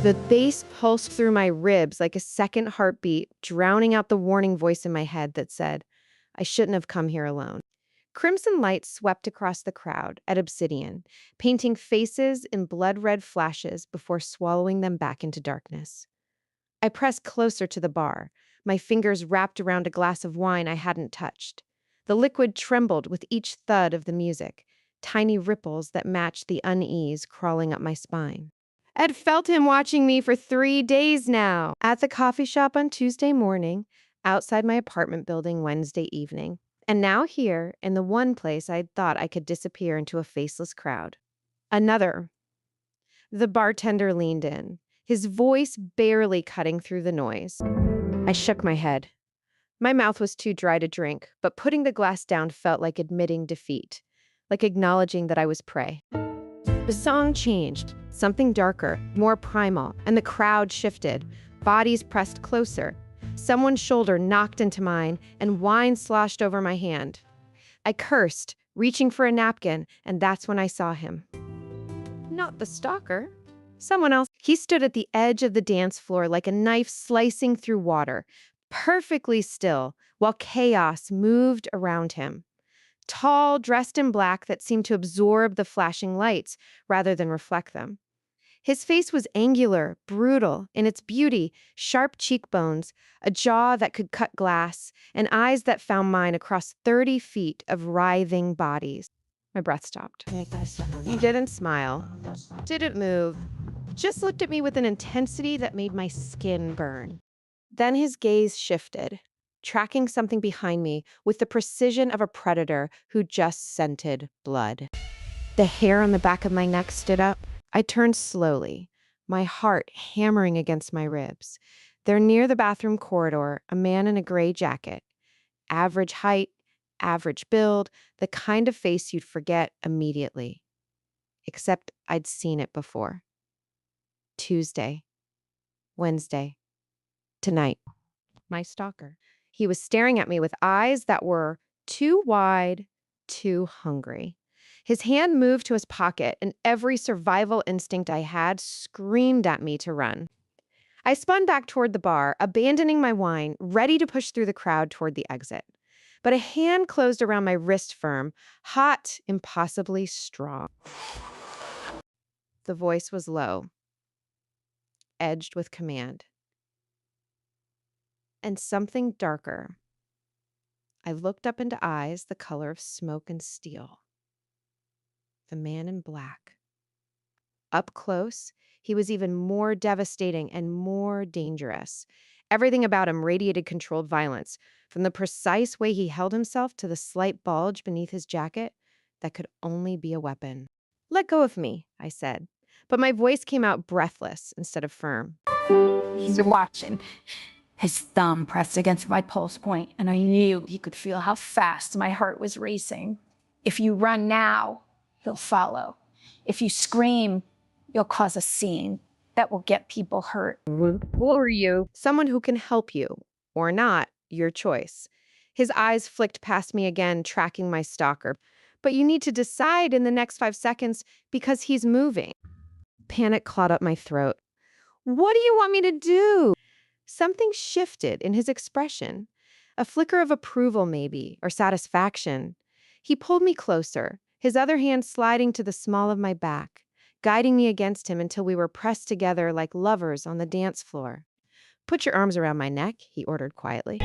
The bass pulsed through my ribs like a second heartbeat, drowning out the warning voice in my head that said, I shouldn't have come here alone. Crimson light swept across the crowd at Obsidian, painting faces in blood-red flashes before swallowing them back into darkness. I pressed closer to the bar, my fingers wrapped around a glass of wine I hadn't touched. The liquid trembled with each thud of the music, tiny ripples that matched the unease crawling up my spine. I'd felt him watching me for 3 days now. At the coffee shop on Tuesday morning, outside my apartment building Wednesday evening, and now here, in the one place I'd thought I could disappear into a faceless crowd. Another. The bartender leaned in, his voice barely cutting through the noise. I shook my head. My mouth was too dry to drink, but putting the glass down felt like admitting defeat, like acknowledging that I was prey. The song changed, something darker, more primal, and the crowd shifted. Bodies pressed closer. Someone's shoulder knocked into mine, and wine sloshed over my hand. I cursed, reaching for a napkin, and that's when I saw him. Not the stalker. Someone else. He stood at the edge of the dance floor like a knife slicing through water, perfectly still, while chaos moved around him. Tall, dressed in black that seemed to absorb the flashing lights rather than reflect them. His face was angular, brutal in its beauty, sharp cheekbones, a jaw that could cut glass, and eyes that found mine across 30 feet of writhing bodies. My breath stopped. He didn't smile, didn't move, just looked at me with an intensity that made my skin burn. Then his gaze shifted, tracking something behind me with the precision of a predator who just scented blood. The hair on the back of my neck stood up. I turned slowly, my heart hammering against my ribs. There near the bathroom corridor, a man in a gray jacket. Average height, average build, the kind of face you'd forget immediately. Except I'd seen it before. Tuesday, Wednesday, tonight. My stalker. He was staring at me with eyes that were too wide, too hungry. His hand moved to his pocket, and every survival instinct I had screamed at me to run. I spun back toward the bar, abandoning my wine, ready to push through the crowd toward the exit. But a hand closed around my wrist firm, hot, impossibly strong. The voice was low, edged with command. And something darker. I looked up into eyes the color of smoke and steel. The man in black. Up close, he was even more devastating and more dangerous. Everything about him radiated controlled violence, from the precise way he held himself to the slight bulge beneath his jacket that could only be a weapon. Let go of me, I said, but my voice came out breathless instead of firm. He's watching, his thumb pressed against my pulse point, and I knew he could feel how fast my heart was racing. If you run now, he'll follow. If you scream, you'll cause a scene that will get people hurt. Who are you? Someone who can help you, or not, your choice. His eyes flicked past me again, tracking my stalker. But you need to decide in the next 5 seconds because he's moving. Panic clawed up my throat. What do you want me to do? Something shifted in his expression. A flicker of approval, maybe, or satisfaction. He pulled me closer, his other hand sliding to the small of my back, guiding me against him until we were pressed together like lovers on the dance floor. Put your arms around my neck, he ordered quietly.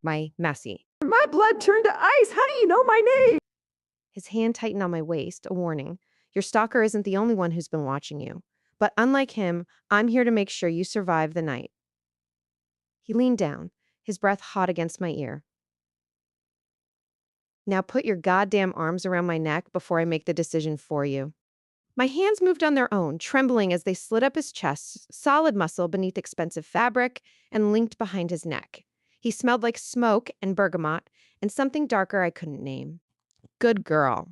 My Massey. My blood turned to ice. How do you know my name? His hand tightened on my waist, a warning. Your stalker isn't the only one who's been watching you. But unlike him, I'm here to make sure you survive the night. He leaned down, his breath hot against my ear. Now put your goddamn arms around my neck before I make the decision for you. My hands moved on their own, trembling as they slid up his chest, solid muscle beneath expensive fabric, and linked behind his neck. He smelled like smoke and bergamot, and something darker I couldn't name. Good girl.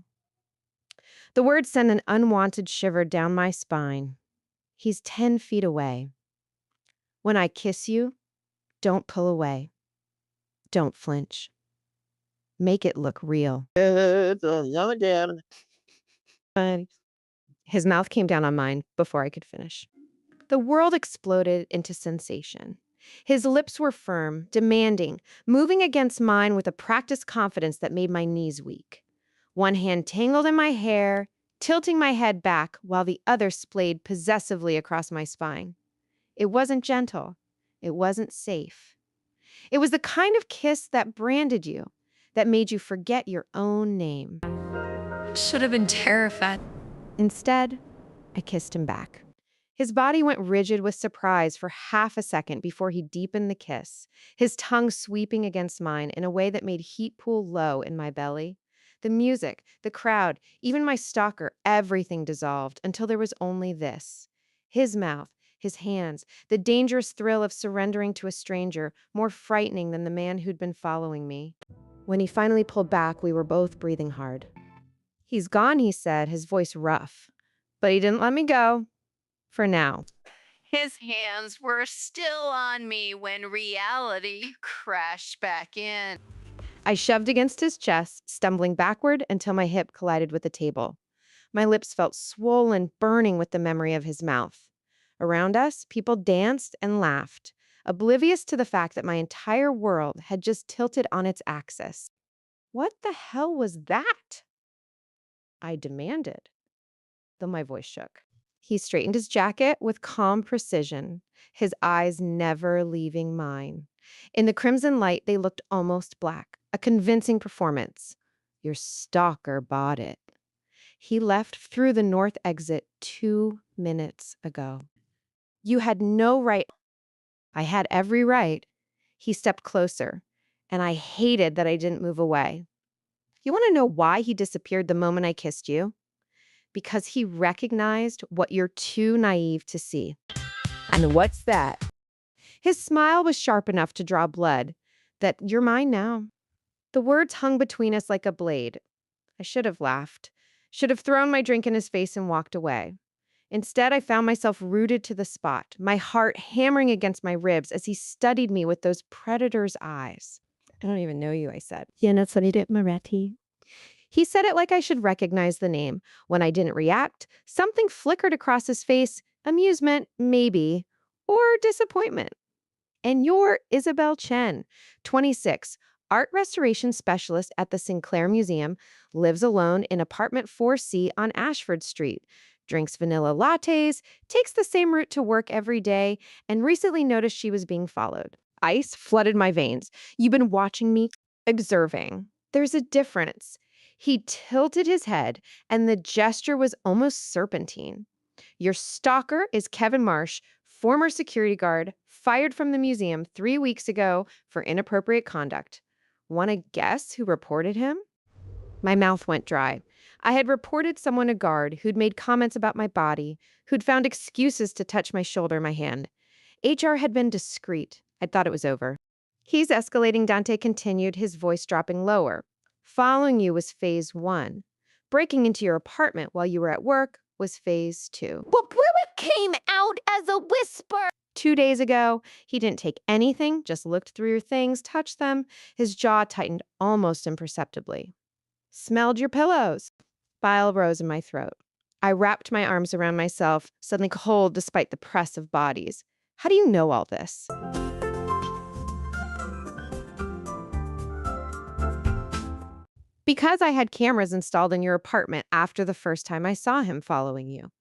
The word sent an unwanted shiver down my spine. He's 10 feet away. When I kiss you, don't pull away. Don't flinch. Make it look real. His mouth came down on mine before I could finish. The world exploded into sensation. His lips were firm, demanding, moving against mine with a practiced confidence that made my knees weak. One hand tangled in my hair, tilting my head back while the other splayed possessively across my spine. It wasn't gentle. It wasn't safe. It was the kind of kiss that branded you, that made you forget your own name. Should have been terrified. Instead, I kissed him back. His body went rigid with surprise for half a second before he deepened the kiss, his tongue sweeping against mine in a way that made heat pool low in my belly. The music, the crowd, even my stalker, everything dissolved until there was only this. His mouth, his hands, the dangerous thrill of surrendering to a stranger, more frightening than the man who'd been following me. When he finally pulled back, we were both breathing hard. "He's gone," he said, his voice rough. But he didn't let me go. For now. His hands were still on me when reality crashed back in. I shoved against his chest, stumbling backward until my hip collided with the table. My lips felt swollen, burning with the memory of his mouth. Around us, people danced and laughed, oblivious to the fact that my entire world had just tilted on its axis. What the hell was that? I demanded, though my voice shook. He straightened his jacket with calm precision, his eyes never leaving mine. In the crimson light, they looked almost black, a convincing performance. Your stalker bought it. He left through the north exit 2 minutes ago. You had no right. I had every right. He stepped closer, and I hated that I didn't move away. You want to know why he disappeared the moment I kissed you? Because he recognized what you're too naive to see. And what's that? His smile was sharp enough to draw blood. That you're mine now. The words hung between us like a blade. I should have laughed, should have thrown my drink in his face and walked away. Instead, I found myself rooted to the spot, my heart hammering against my ribs as he studied me with those predator's eyes. "I don't even know you," I said. Yeah, not sorry, Marathi. He said it like I should recognize the name. When I didn't react, something flickered across his face, amusement, maybe, or disappointment. "And you're Isabel Chen, 26, art restoration specialist at the Sinclair Museum, lives alone in apartment 4C on Ashford Street, drinks vanilla lattes, takes the same route to work every day, and recently noticed she was being followed." Ice flooded my veins. "You've been watching me, observing. There's a difference." He tilted his head, and the gesture was almost serpentine. "Your stalker is Kevin Marsh, former security guard, fired from the museum 3 weeks ago for inappropriate conduct. Want to guess who reported him?" My mouth went dry. I had reported someone a guard who'd made comments about my body, who'd found excuses to touch my shoulder, my hand. HR had been discreet. I thought it was over. "He's escalating," Dante continued, his voice dropping lower. "Following you was phase 1. Breaking into your apartment while you were at work was phase 2. But it came out as a whisper. 2 days ago, he didn't take anything, just looked through your things, touched them. His jaw tightened almost imperceptibly. Smelled your pillows." Bile rose in my throat. I wrapped my arms around myself, suddenly cold despite the press of bodies. "How do you know all this?" "Because I had cameras installed in your apartment after the first time I saw him following you."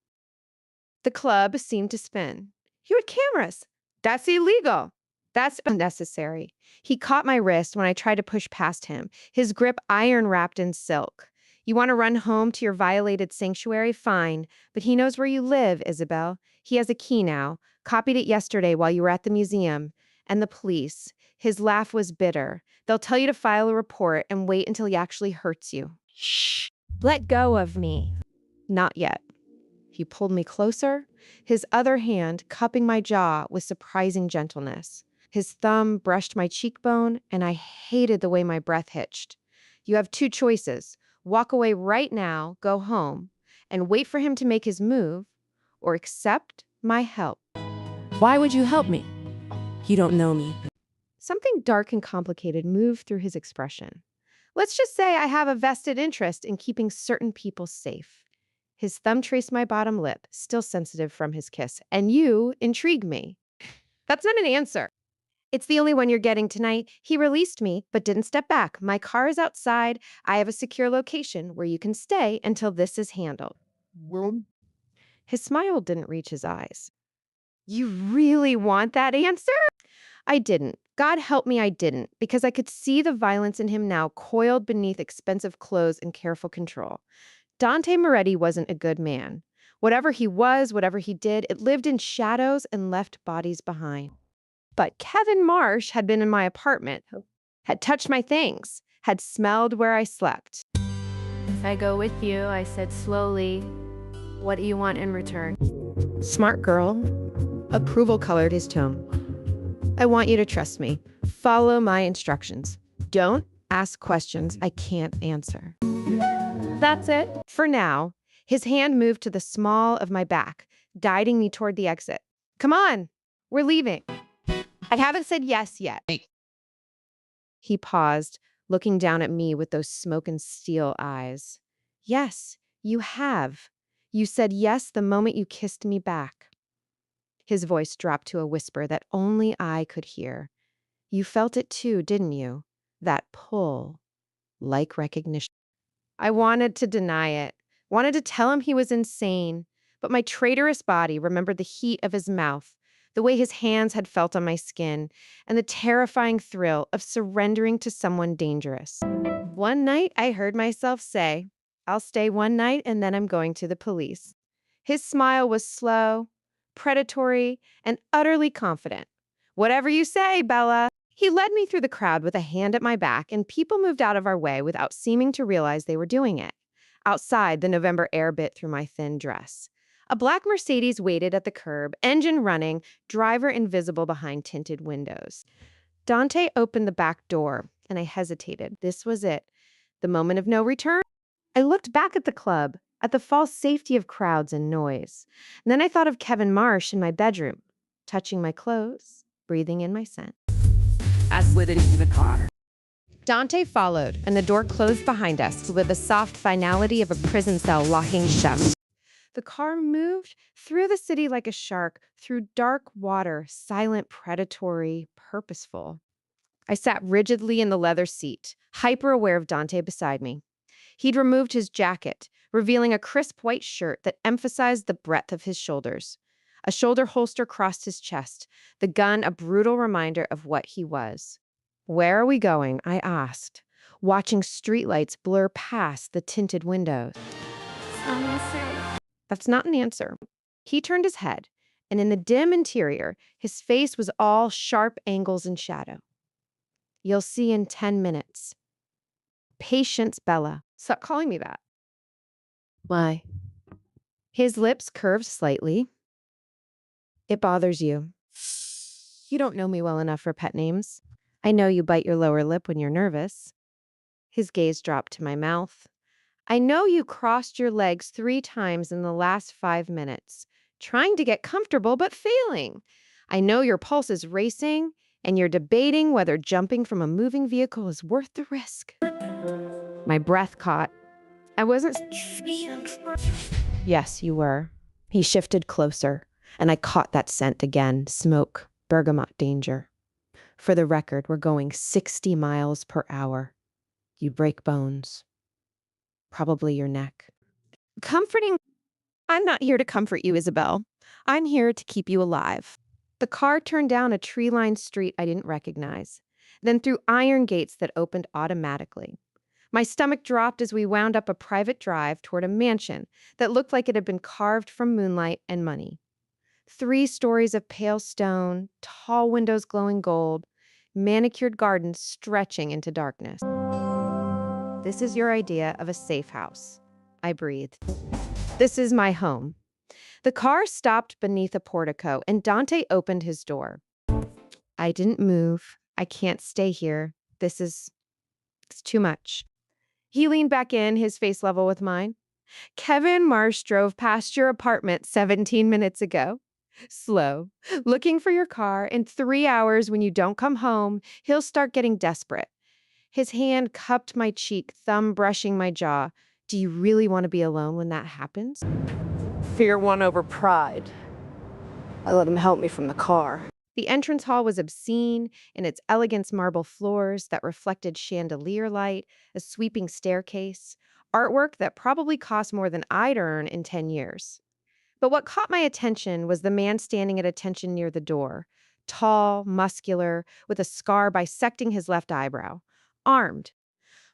The club seemed to spin. "You had cameras. That's illegal. That's unnecessary." He caught my wrist when I tried to push past him, his grip iron-wrapped in silk. "You want to run home to your violated sanctuary? Fine. But he knows where you live, Isabel. He has a key now. Copied it yesterday while you were at the museum. And the police." His laugh was bitter. "They'll tell you to file a report and wait until he actually hurts you." "Shh. Let go of me." "Not yet." He pulled me closer, his other hand cupping my jaw with surprising gentleness. His thumb brushed my cheekbone, and I hated the way my breath hitched. "You have 2 choices. Walk away right now, go home, and wait for him to make his move, or accept my help." Why would you help me? You don't know me. Something dark and complicated moved through his expression. "Let's just say I have a vested interest in keeping certain people safe." His thumb traced my bottom lip, still sensitive from his kiss. And you intrigue me. That's not an answer. It's the only one you're getting tonight. He released me, but didn't step back. My car is outside. I have a secure location where you can stay until this is handled. His smile didn't reach his eyes. You really want that answer? I didn't. God help me, I didn't, because I could see the violence in him now, coiled beneath expensive clothes and careful control. Dante Moretti wasn't a good man. Whatever he was, whatever he did, it lived in shadows and left bodies behind. But Kevin Marsh had been in my apartment, had touched my things, had smelled where I slept. If I go with you, I said slowly, what do you want in return? Smart girl. Approval colored his tone. I want you to trust me. Follow my instructions. Don't ask questions I can't answer. That's it. For now, his hand moved to the small of my back, guiding me toward the exit. Come on, we're leaving. I haven't said yes yet. He paused, looking down at me with those smoke and steel eyes. Yes, you have. You said yes the moment you kissed me back. His voice dropped to a whisper that only I could hear. You felt it too, didn't you? That pull, like recognition. I wanted to deny it, wanted to tell him he was insane, but my traitorous body remembered the heat of his mouth, the way his hands had felt on my skin, and the terrifying thrill of surrendering to someone dangerous. One night, I heard myself say, I'll stay one night and then I'm going to the police. His smile was slow, predatory, and utterly confident. Whatever you say, Bella. He led me through the crowd with a hand at my back, and people moved out of our way without seeming to realize they were doing it. Outside, the November air bit through my thin dress. A black Mercedes waited at the curb, engine running, driver invisible behind tinted windows. Dante opened the back door, and I hesitated. This was it. The moment of no return. I looked back at the club, at the false safety of crowds and noise. And then I thought of Kevin Marsh in my bedroom, touching my clothes, breathing in my scent. As with it in the car. Dante followed, and the door closed behind us with the soft finality of a prison cell locking shut. The car moved through the city like a shark, through dark water, silent, predatory, purposeful. I sat rigidly in the leather seat, hyper aware of Dante beside me. He'd removed his jacket, revealing a crisp white shirt that emphasized the breadth of his shoulders. A shoulder holster crossed his chest, the gun a brutal reminder of what he was. Where are we going? I asked, watching streetlights blur past the tinted windows. That's not an answer. He turned his head, and in the dim interior, his face was all sharp angles and shadow. You'll see in 10 minutes. Patience, Bella. Stop calling me that. Why? His lips curved slightly. It bothers you. You don't know me well enough for pet names. I know you bite your lower lip when you're nervous. His gaze dropped to my mouth. I know you crossed your legs 3 times in the last 5 minutes, trying to get comfortable but failing. I know your pulse is racing, and you're debating whether jumping from a moving vehicle is worth the risk. My breath caught. I wasn't... Yes, you were. He shifted closer, and I caught that scent again. Smoke, bergamot danger. For the record, we're going 60 miles per hour. You break bones. Probably your neck. Comforting. I'm not here to comfort you, Isabel. I'm here to keep you alive. The car turned down a tree-lined street I didn't recognize, then through iron gates that opened automatically. My stomach dropped as we wound up a private drive toward a mansion that looked like it had been carved from moonlight and money. 3 stories of pale stone, tall windows glowing gold, manicured gardens stretching into darkness. This is your idea of a safe house. I breathed. This is my home. The car stopped beneath a portico, and Dante opened his door. I didn't move. I can't stay here. It's too much. He leaned back in, his face level with mine. Kevin Marsh drove past your apartment 17 minutes ago. Slow, looking for your car. In 3 hours, when you don't come home, he'll start getting desperate. His hand cupped my cheek, thumb brushing my jaw. Do you really want to be alone when that happens? Fear won over pride. I let him help me from the car. The entrance hall was obscene in its elegant marble floors that reflected chandelier light, a sweeping staircase, artwork that probably cost more than I'd earn in 10 years. But what caught my attention was the man standing at attention near the door, tall, muscular, with a scar bisecting his left eyebrow, armed.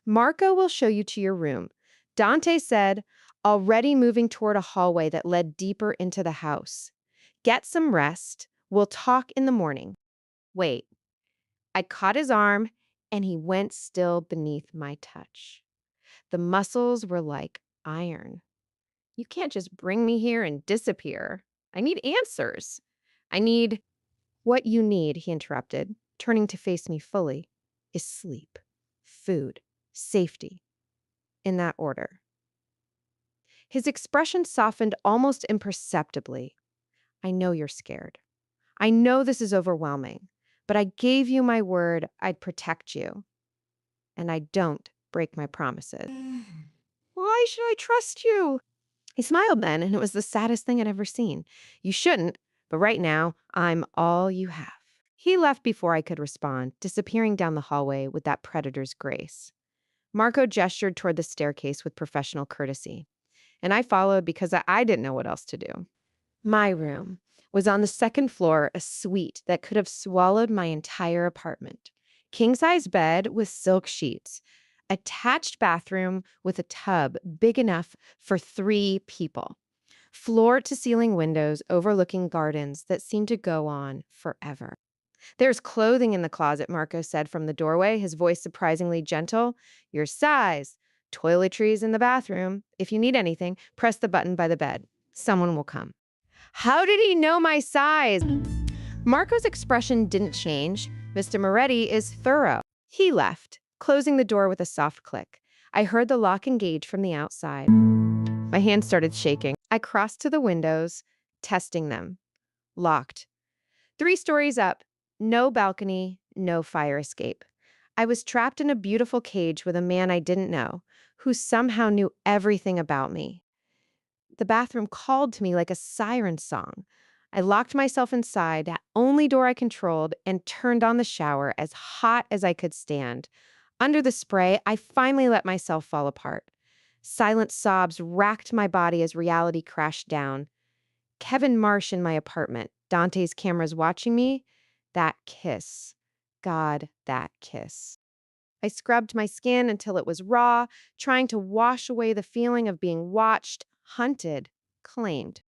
Marco will show you to your room, Dante said, already moving toward a hallway that led deeper into the house. Get some rest. We'll talk in the morning. Wait. I caught his arm, and he went still beneath my touch. The muscles were like iron. You can't just bring me here and disappear. I need answers. I need what you need, he interrupted, turning to face me fully, is sleep, food, safety, in that order. His expression softened almost imperceptibly. I know you're scared. I know this is overwhelming, but I gave you my word I'd protect you. And I don't break my promises. Why should I trust you? He smiled then, and it was the saddest thing I'd ever seen. You shouldn't, but right now, I'm all you have. He left before I could respond, disappearing down the hallway with that predator's grace. Marco gestured toward the staircase with professional courtesy, and I followed because I didn't know what else to do. My room was on the second floor, a suite that could have swallowed my entire apartment. King-size bed with silk sheets, attached bathroom with a tub big enough for 3 people, floor-to-ceiling windows overlooking gardens that seemed to go on forever. There's clothing in the closet, Marco said from the doorway, his voice surprisingly gentle. Your size. Toiletries in the bathroom. If you need anything, press the button by the bed. Someone will come. How did he know my size? Marco's expression didn't change. Mr. Moretti is thorough. He left, closing the door with a soft click. I heard the lock engage from the outside. My hand started shaking. I crossed to the windows, testing them. Locked. 3 stories up. No balcony, no fire escape. I was trapped in a beautiful cage with a man I didn't know, who somehow knew everything about me. The bathroom called to me like a siren song. I locked myself inside, that only door I controlled, and turned on the shower as hot as I could stand. Under the spray, I finally let myself fall apart. Silent sobs racked my body as reality crashed down. Kevin Marsh in my apartment, Dante's cameras watching me. That kiss. God, that kiss. I scrubbed my skin until it was raw, trying to wash away the feeling of being watched, hunted, claimed.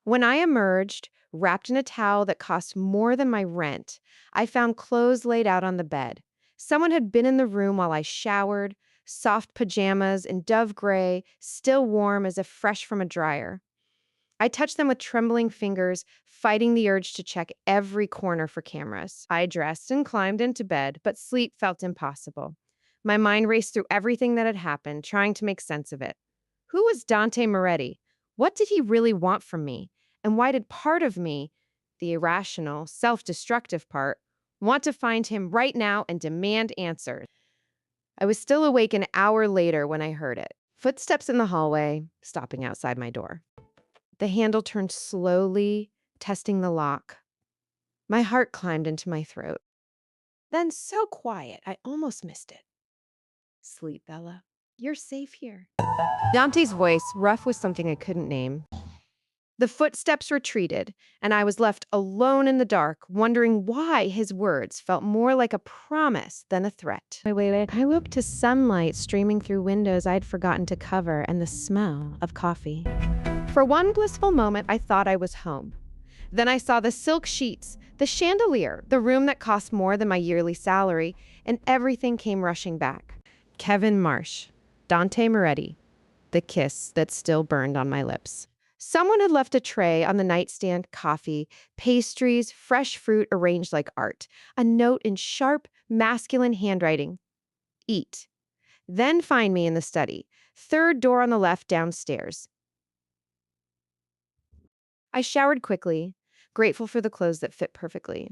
When I emerged, wrapped in a towel that cost more than my rent, I found clothes laid out on the bed. Someone had been in the room while I showered, soft pajamas in dove gray, still warm as if fresh from a dryer. I touched them with trembling fingers, fighting the urge to check every corner for cameras. I dressed and climbed into bed, but sleep felt impossible. My mind raced through everything that had happened, trying to make sense of it. Who was Dante Moretti? What did he really want from me? And why did part of me, the irrational, self-destructive part, want to find him right now and demand answers? I was still awake an hour later when I heard it. Footsteps in the hallway, stopping outside my door. The handle turned slowly, testing the lock. My heart climbed into my throat. Then so quiet, I almost missed it. Sleep, Bella. You're safe here. Dante's voice, rough with something I couldn't name. The footsteps retreated, and I was left alone in the dark, wondering why his words felt more like a promise than a threat. Wait. I woke to sunlight streaming through windows I'd forgotten to cover and the smell of coffee. For one blissful moment, I thought I was home. Then I saw the silk sheets, the chandelier, the room that cost more than my yearly salary, and everything came rushing back. Kevin Marsh, Dante Moretti, the kiss that still burned on my lips. Someone had left a tray on the nightstand, coffee, pastries, fresh fruit arranged like art, a note in sharp, masculine handwriting. Eat. Then find me in the study, 3rd door on the left downstairs. I showered quickly, grateful for the clothes that fit perfectly.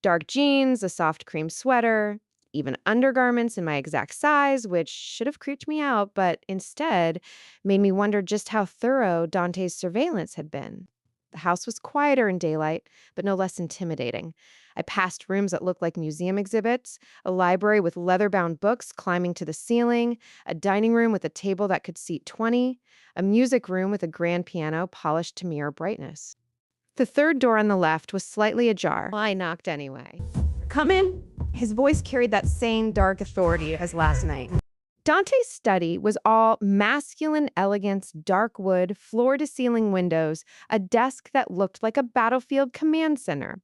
Dark jeans, a soft cream sweater. even undergarments in my exact size, which should have creeped me out, but instead made me wonder just how thorough Dante's surveillance had been. The house was quieter in daylight, but no less intimidating. I passed rooms that looked like museum exhibits, a library with leather-bound books climbing to the ceiling, a dining room with a table that could seat 20, a music room with a grand piano polished to mirror brightness. The third door on the left was slightly ajar. I knocked anyway. Come in. His voice carried that same dark authority as last night. Dante's study was all masculine elegance, dark wood, floor-to-ceiling windows, a desk that looked like a battlefield command center.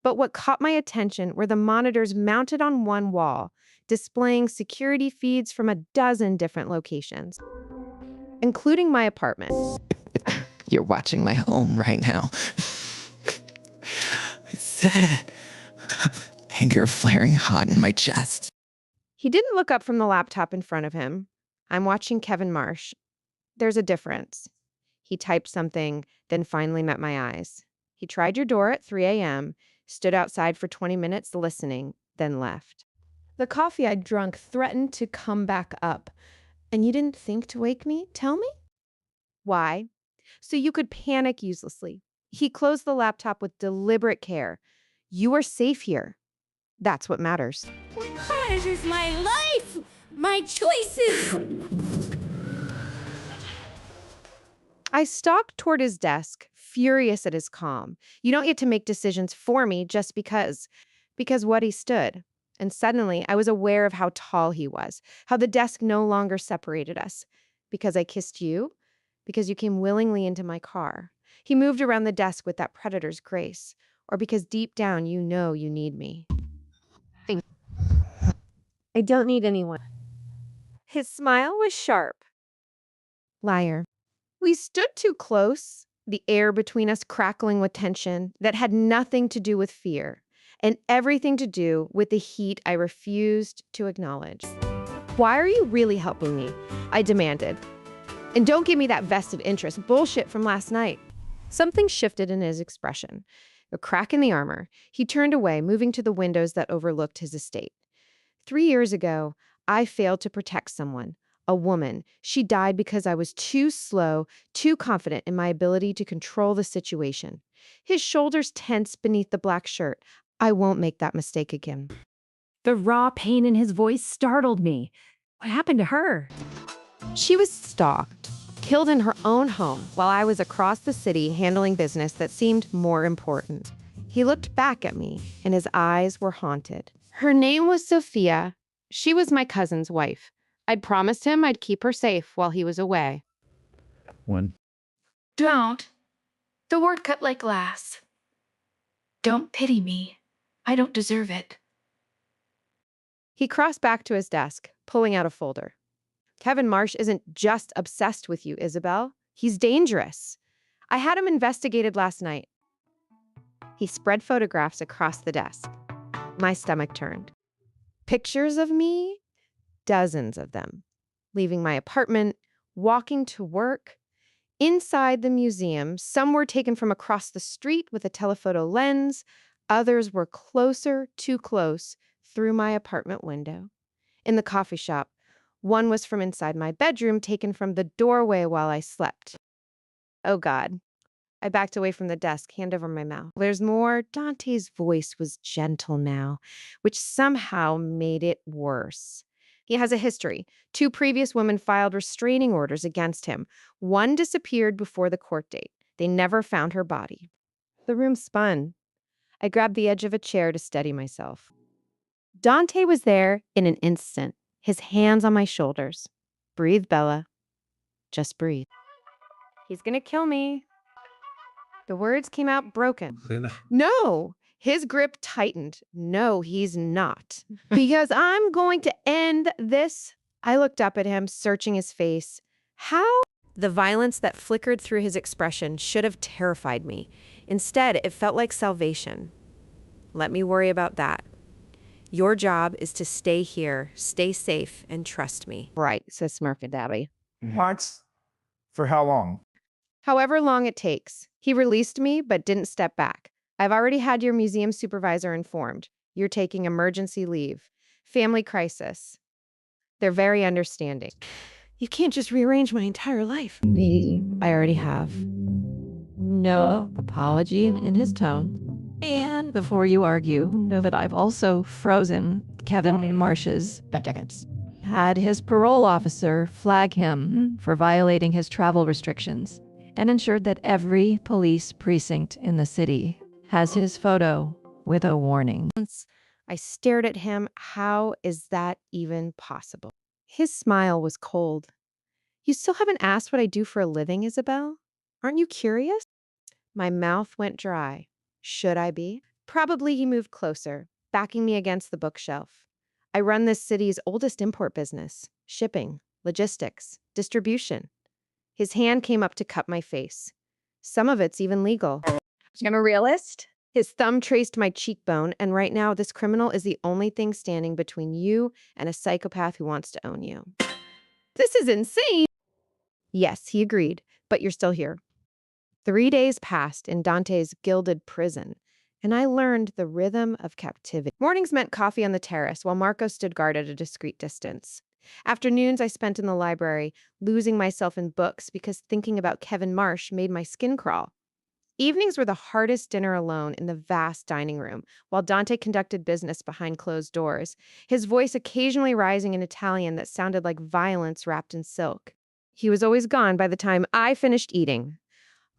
But what caught my attention were the monitors mounted on one wall, displaying security feeds from a dozen different locations, including my apartment. You're watching my home right now. I said, anger flaring hot in my chest. He didn't look up from the laptop in front of him. I'm watching Kevin Marsh. There's a difference. He typed something, then finally met my eyes. He tried your door at 3 a.m., stood outside for 20 minutes listening, then left. The coffee I'd drunk threatened to come back up. And you didn't think to wake me? Tell me? Why? So you could panic uselessly. He closed the laptop with deliberate care. You are safe here. That's what matters. This is my life, my choices. I stalked toward his desk, furious at his calm. You don't get to make decisions for me just because what he stood. And suddenly I was aware of how tall he was, how the desk no longer separated us. Because I kissed you, because you came willingly into my car. He moved around the desk with that predator's grace, or because deep down you know you need me. I don't need anyone. His smile was sharp. Liar. We stood too close, the air between us crackling with tension that had nothing to do with fear and everything to do with the heat I refused to acknowledge. Why are you really helping me? I demanded. And don't give me that vested interest bullshit from last night. Something shifted in his expression. A crack in the armor. He turned away, moving to the windows that overlooked his estate. 3 years ago, I failed to protect someone, a woman. She died because I was too slow, too confident in my ability to control the situation. His shoulders tensed beneath the black shirt. I won't make that mistake again. The raw pain in his voice startled me. What happened to her? She was stalked, killed in her own home while I was across the city handling business that seemed more important. He looked back at me, and his eyes were haunted. Her name was Sophia. She was my cousin's wife. I'd promised him I'd keep her safe while he was away. When? Don't. The word cut like glass. Don't pity me. I don't deserve it. He crossed back to his desk, pulling out a folder. Kevin Marsh isn't just obsessed with you, Isabel. He's dangerous. I had him investigated last night. He spread photographs across the desk. My stomach turned. Pictures of me? Dozens of them. Leaving my apartment, walking to work. Inside the museum, some were taken from across the street with a telephoto lens. Others were closer, too close, through my apartment window. In the coffee shop, one was from inside my bedroom, taken from the doorway while I slept. Oh, God. I backed away from the desk, hand over my mouth. There's more. Dante's voice was gentle now, which somehow made it worse. He has a history. 2 previous women filed restraining orders against him. One disappeared before the court date. They never found her body. The room spun. I grabbed the edge of a chair to steady myself. Dante was there in an instant, his hands on my shoulders. Breathe, Bella. Just breathe. He's gonna kill me. The words came out broken. No, his grip tightened. No, he's not. Because I'm going to end this. I looked up at him, searching his face. How? The violence that flickered through his expression should have terrified me. Instead, it felt like salvation. Let me worry about that. Your job is to stay here, stay safe, and trust me. Right, says Smirkadabby. What? For how long? However long it takes. He released me, but didn't step back. I've already had your museum supervisor informed. You're taking emergency leave. Family crisis. They're very understanding. You can't just rearrange my entire life. I already have. No apology in his tone. And before you argue, know that I've also frozen Kevin Marsh's bank accounts. Had his parole officer flag him for violating his travel restrictions and ensured that every police precinct in the city has his photo with a warning. I stared at him. How is that even possible? His smile was cold. You still haven't asked what I do for a living, Isabel? Aren't you curious? My mouth went dry. Should I be? Probably. He moved closer, backing me against the bookshelf. I run this city's oldest import business: shipping, logistics, distribution. His hand came up to cup my face. Some of it's even legal. I'm a realist. His thumb traced my cheekbone, and right now this criminal is the only thing standing between you and a psychopath who wants to own you. This is insane. Yes, he agreed, but you're still here. 3 days passed in Dante's gilded prison, and I learned the rhythm of captivity. Mornings meant coffee on the terrace, while Marco stood guard at a discreet distance. Afternoons I spent in the library, losing myself in books because thinking about Kevin Marsh made my skin crawl. Evenings were the hardest dinner alone in the vast dining room, while Dante conducted business behind closed doors, his voice occasionally rising in Italian that sounded like violence wrapped in silk. He was always gone by the time I finished eating.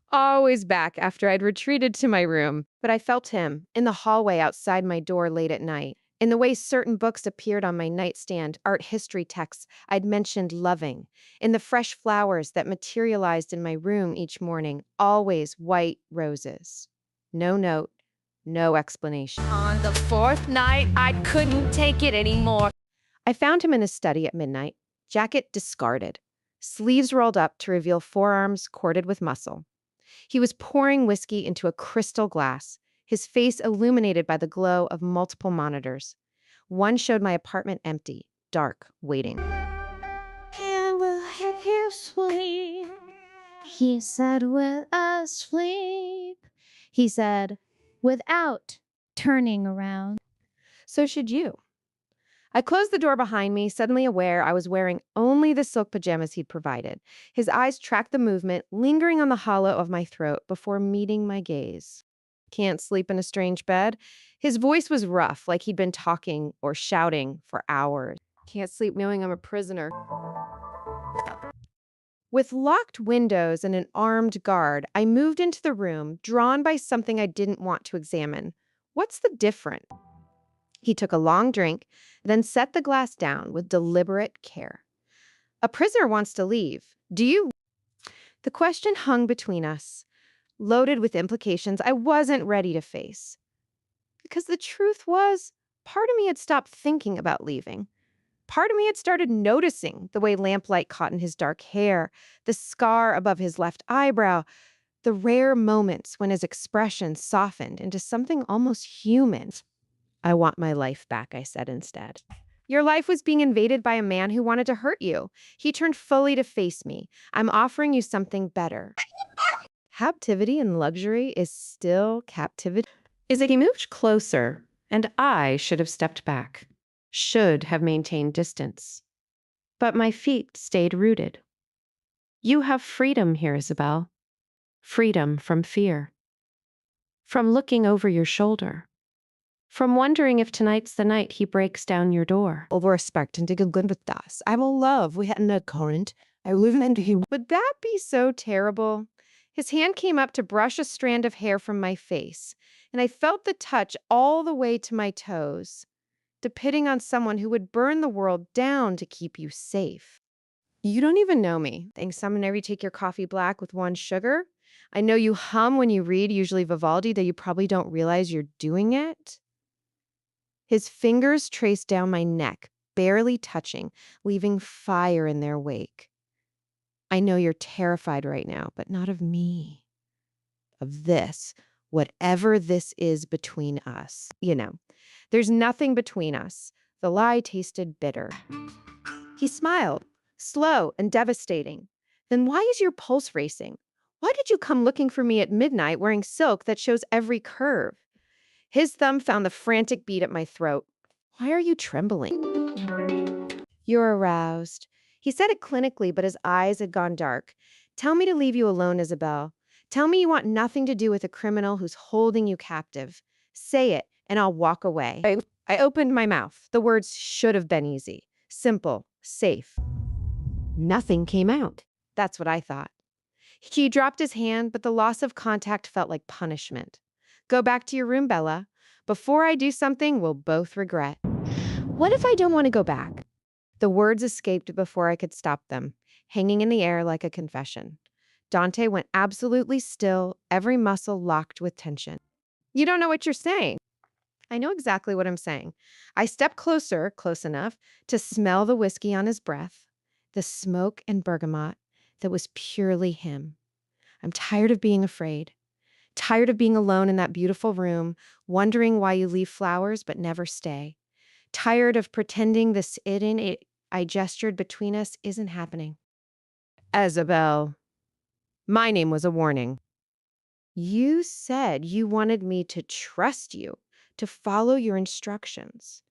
Always back after I'd retreated to my room, but I felt him in the hallway outside my door late at night, in the way certain books appeared on my nightstand, art history texts I'd mentioned loving, in the fresh flowers that materialized in my room each morning, always white roses. No note, no explanation. On the fourth night, I couldn't take it anymore. I found him in his study at midnight, jacket discarded, sleeves rolled up to reveal forearms corded with muscle. He was pouring whiskey into a crystal glass, his face illuminated by the glow of multiple monitors. One showed my apartment empty, dark, waiting. And we'll have you sleep. He said, with us sleep. He said, without turning around. So should you. I closed the door behind me, suddenly aware I was wearing only the silk pajamas he'd provided. His eyes tracked the movement, lingering on the hollow of my throat before meeting my gaze. Can't sleep in a strange bed? His voice was rough, like he'd been talking or shouting for hours. Can't sleep knowing I'm a prisoner. With locked windows and an armed guard, I moved into the room, drawn by something I didn't want to examine. What's the difference? He took a long drink, then set the glass down with deliberate care. A prisoner wants to leave. Do you? The question hung between us, loaded with implications I wasn't ready to face. Because the truth was, part of me had stopped thinking about leaving. Part of me had started noticing the way lamplight caught in his dark hair, the scar above his left eyebrow, the rare moments when his expression softened into something almost human. I want my life back, I said instead. Your life was being invaded by a man who wanted to hurt you. He turned fully to face me. I'm offering you something better. Captivity and luxury is still captivity. He moved closer, and I should have stepped back, should have maintained distance. But my feet stayed rooted. You have freedom here, Isabel. Freedom from fear. From looking over your shoulder. From wondering if tonight's the night he breaks down your door. Over respect and dig good with us. I will love. We had no current. I live into him. Would that be so terrible? His hand came up to brush a strand of hair from my face, and I felt the touch all the way to my toes, depending on someone who would burn the world down to keep you safe. You don't even know me. Thanks, I'm gonna take your coffee black with 1 sugar. I know you hum when you read, usually Vivaldi, though you probably don't realize you're doing it. His fingers traced down my neck, barely touching, leaving fire in their wake. I know you're terrified right now, but not of me. Of this, whatever this is between us. You know, there's nothing between us. The lie tasted bitter. He smiled, slow and devastating. Then why is your pulse racing? Why did you come looking for me at midnight wearing silk that shows every curve? His thumb found the frantic beat at my throat. Why are you trembling? You're aroused. He said it clinically, but his eyes had gone dark. Tell me to leave you alone, Isabel. Tell me you want nothing to do with a criminal who's holding you captive. Say it, and I'll walk away. I opened my mouth. The words should have been easy, simple, safe. Nothing came out. That's what I thought. He dropped his hand, but the loss of contact felt like punishment. Go back to your room, Bella. Before I do something we'll both regret. What if I don't want to go back? The words escaped before I could stop them, hanging in the air like a confession. Dante went absolutely still, every muscle locked with tension. You don't know what you're saying. I know exactly what I'm saying. I stepped closer, close enough, to smell the whiskey on his breath, the smoke and bergamot that was purely him. I'm tired of being afraid, tired of being alone in that beautiful room, wondering why you leave flowers but never stay. Tired of pretending this I gestured between us isn't happening. Isabel, my name was a warning. You said you wanted me to trust you, to follow your instructions.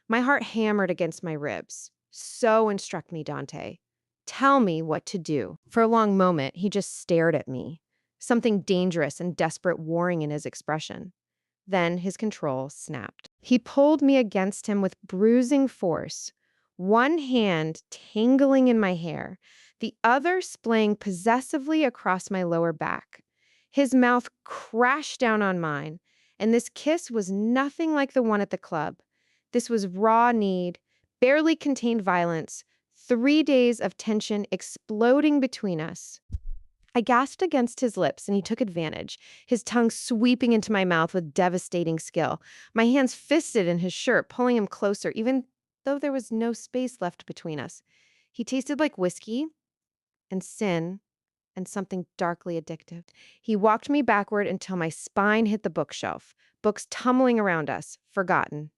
My heart hammered against my ribs. So instruct me, Dante. Tell me what to do. For a long moment, he just stared at me, something dangerous and desperate warring in his expression. Then his control snapped. He pulled me against him with bruising force, one hand tangling in my hair, the other splaying possessively across my lower back. His mouth crashed down on mine, and this kiss was nothing like the one at the club. This was raw need, barely contained violence, 3 days of tension exploding between us. I gasped against his lips, and he took advantage, his tongue sweeping into my mouth with devastating skill. My hands fisted in his shirt, pulling him closer, even though there was no space left between us. He tasted like whiskey and sin and something darkly addictive. He walked me backward until my spine hit the bookshelf, books tumbling around us, forgotten.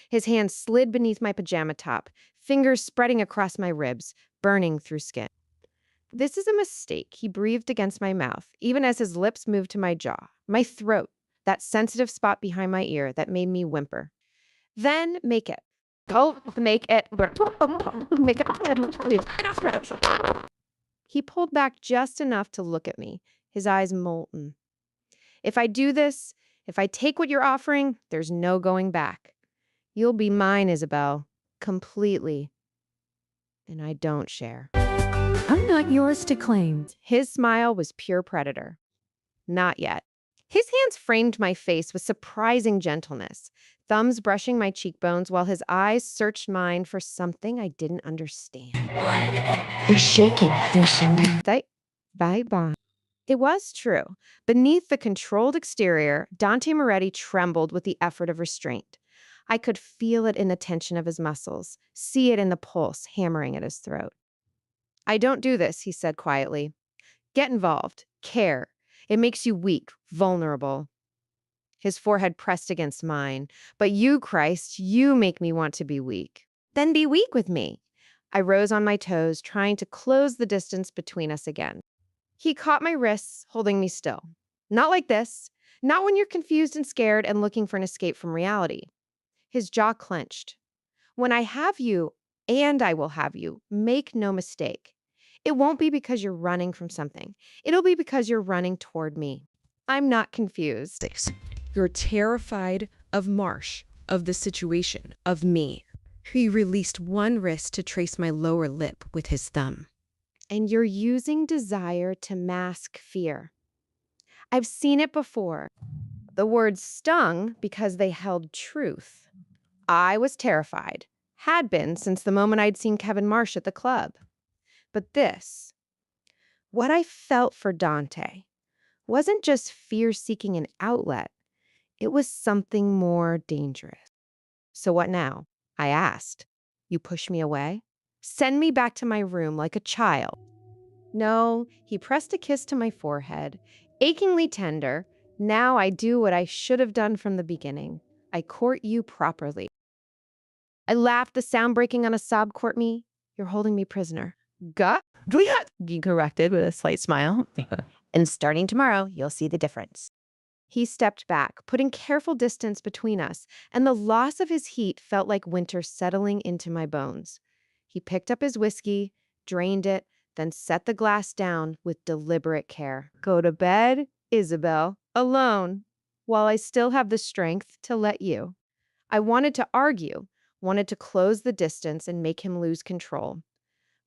His hand slid beneath my pajama top, fingers spreading across my ribs, burning through skin. This is a mistake, he breathed against my mouth, even as his lips moved to my jaw, my throat, that sensitive spot behind my ear that made me whimper. Then make it. Go make it. Make it. He pulled back just enough to look at me, his eyes molten. If I do this, if I take what you're offering, there's no going back. You'll be mine, Isabel, completely. And I don't share. I'm not yours to claim. His smile was pure predator. Not yet. His hands framed my face with surprising gentleness, thumbs brushing my cheekbones while his eyes searched mine for something I didn't understand. You're shaking. Bye-bye. It was true. Beneath the controlled exterior, Dante Moretti trembled with the effort of restraint. I could feel it in the tension of his muscles, see it in the pulse hammering at his throat. I don't do this, he said quietly. Get involved. Care. It makes you weak, vulnerable. His forehead pressed against mine. But you, Christ, you make me want to be weak. Then be weak with me. I rose on my toes, trying to close the distance between us again. He caught my wrists, holding me still. Not like this. Not when you're confused and scared and looking for an escape from reality. His jaw clenched. When I have you, and I will have you, make no mistake. It won't be because you're running from something. It'll be because you're running toward me. I'm not confused. You're terrified of Marsh, of the situation, of me. He released one wrist to trace my lower lip with his thumb. And you're using desire to mask fear. I've seen it before. The words stung because they held truth. I was terrified, had been since the moment I'd seen Kevin Marsh at the club. But this, what I felt for Dante, wasn't just fear seeking an outlet. It was something more dangerous. So what now? I asked. You push me away? Send me back to my room like a child. No, he pressed a kiss to my forehead, achingly tender. Now I do what I should have done from the beginning. I court you properly. I laughed, the sound breaking on a sob. Court me? You're holding me prisoner. Gah? You corrected with a slight smile. And starting tomorrow, you'll see the difference. He stepped back, putting careful distance between us, and the loss of his heat felt like winter settling into my bones. He picked up his whiskey, drained it, then set the glass down with deliberate care. Go to bed, Isabel, alone, while I still have the strength to let you. I wanted to argue, wanted to close the distance and make him lose control.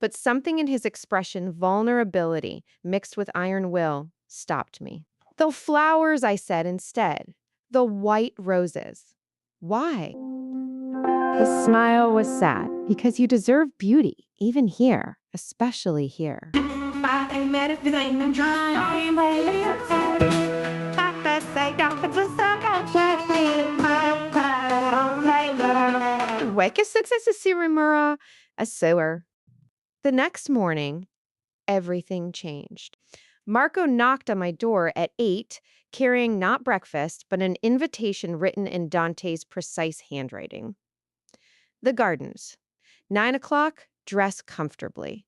But something in his expression, vulnerability mixed with iron will, stopped me. The flowers, I said instead. The white roses. Why? The smile was sad, because you deserve beauty, even here, especially here. The next morning, everything changed. Marco knocked on my door at 8, carrying not breakfast, but an invitation written in Dante's precise handwriting. The gardens. 9 o'clock, dress comfortably.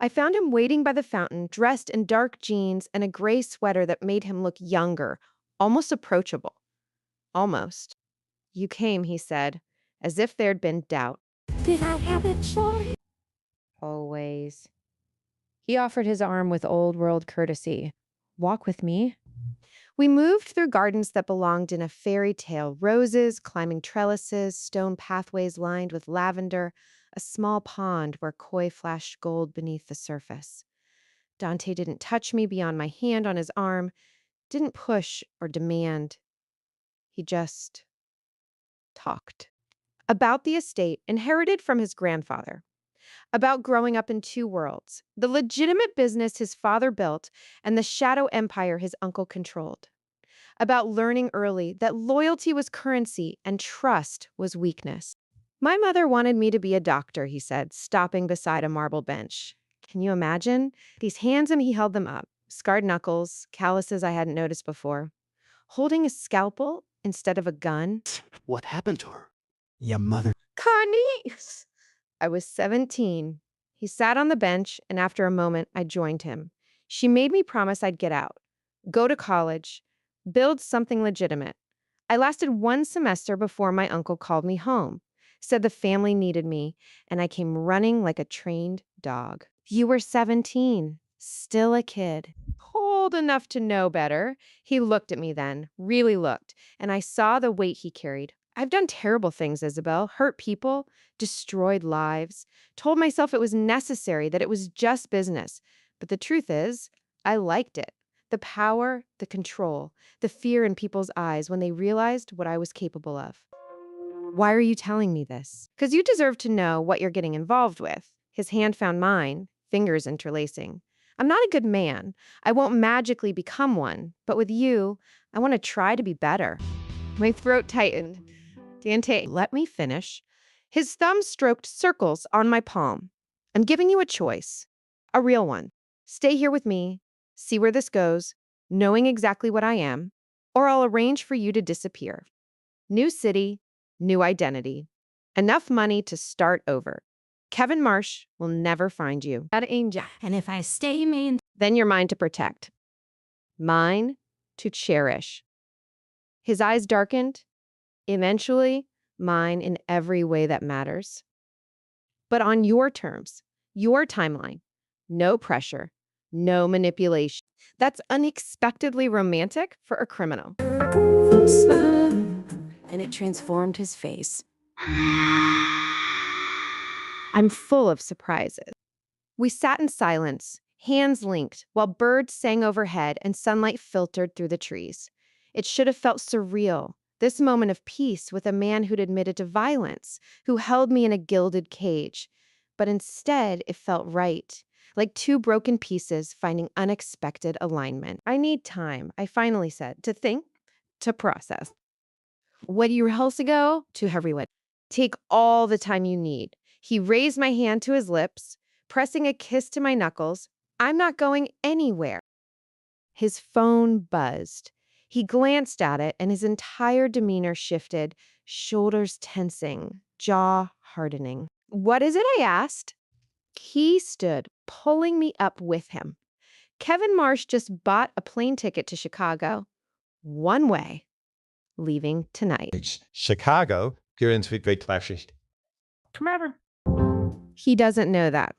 I found him waiting by the fountain, dressed in dark jeans and a gray sweater that made him look younger, almost approachable. Almost. You came, he said, as if there'd been doubt. Did I have a choice? Always. He offered his arm with old-world courtesy. Walk with me. We moved through gardens that belonged in a fairy tale. Roses, climbing trellises, stone pathways lined with lavender, a small pond where koi flashed gold beneath the surface. Dante didn't touch me beyond my hand on his arm, didn't push or demand. He just talked. About the estate inherited from his grandfather. About growing up in two worlds, the legitimate business his father built and the shadow empire his uncle controlled. About learning early that loyalty was currency and trust was weakness. My mother wanted me to be a doctor, he said, stopping beside a marble bench. Can you imagine? These hands, and he held them up, scarred knuckles, calluses I hadn't noticed before. Holding a scalpel instead of a gun. What happened to her? Your mother. Carnice! I was 17. He sat on the bench, and after a moment, I joined him. She made me promise I'd get out, go to college, build something legitimate. I lasted 1 semester before my uncle called me home, said the family needed me, and I came running like a trained dog. You were 17, still a kid. Old enough to know better. He looked at me then, really looked, and I saw the weight he carried. I've done terrible things, Isabel, hurt people, destroyed lives, told myself it was necessary, that it was just business. But the truth is, I liked it. The power, the control, the fear in people's eyes when they realized what I was capable of. Why are you telling me this? Because you deserve to know what you're getting involved with. His hand found mine, fingers interlacing. I'm not a good man. I won't magically become one. But with you, I want to try to be better. My throat tightened. Dante, let me finish. His thumb stroked circles on my palm. I'm giving you a choice. A real one. Stay here with me, see where this goes, knowing exactly what I am, or I'll arrange for you to disappear. New city, new identity. Enough money to start over. Kevin Marsh will never find you. And if I stay mean, Then you're mine to protect. Mine to cherish. His eyes darkened. Eventually, mine in every way that matters. But on your terms, your timeline. No pressure, no manipulation. That's unexpectedly romantic for a criminal. And it transformed his face. I'm full of surprises. We sat in silence, hands linked, while birds sang overhead and sunlight filtered through the trees. It should have felt surreal, this moment of peace with a man who'd admitted to violence, who held me in a gilded cage. But instead, it felt right, like two broken pieces finding unexpected alignment. I need time, I finally said, to think, to process. What do you rehearse ago? To everyone. Take all the time you need. He raised my hand to his lips, pressing a kiss to my knuckles. I'm not going anywhere. His phone buzzed. He glanced at it, and his entire demeanor shifted, shoulders tensing, jaw hardening. What is it? I asked. He stood, pulling me up with him. Kevin Marsh just bought a plane ticket to Chicago. One way, leaving tonight. Chicago, Gerenswit. He doesn't know that.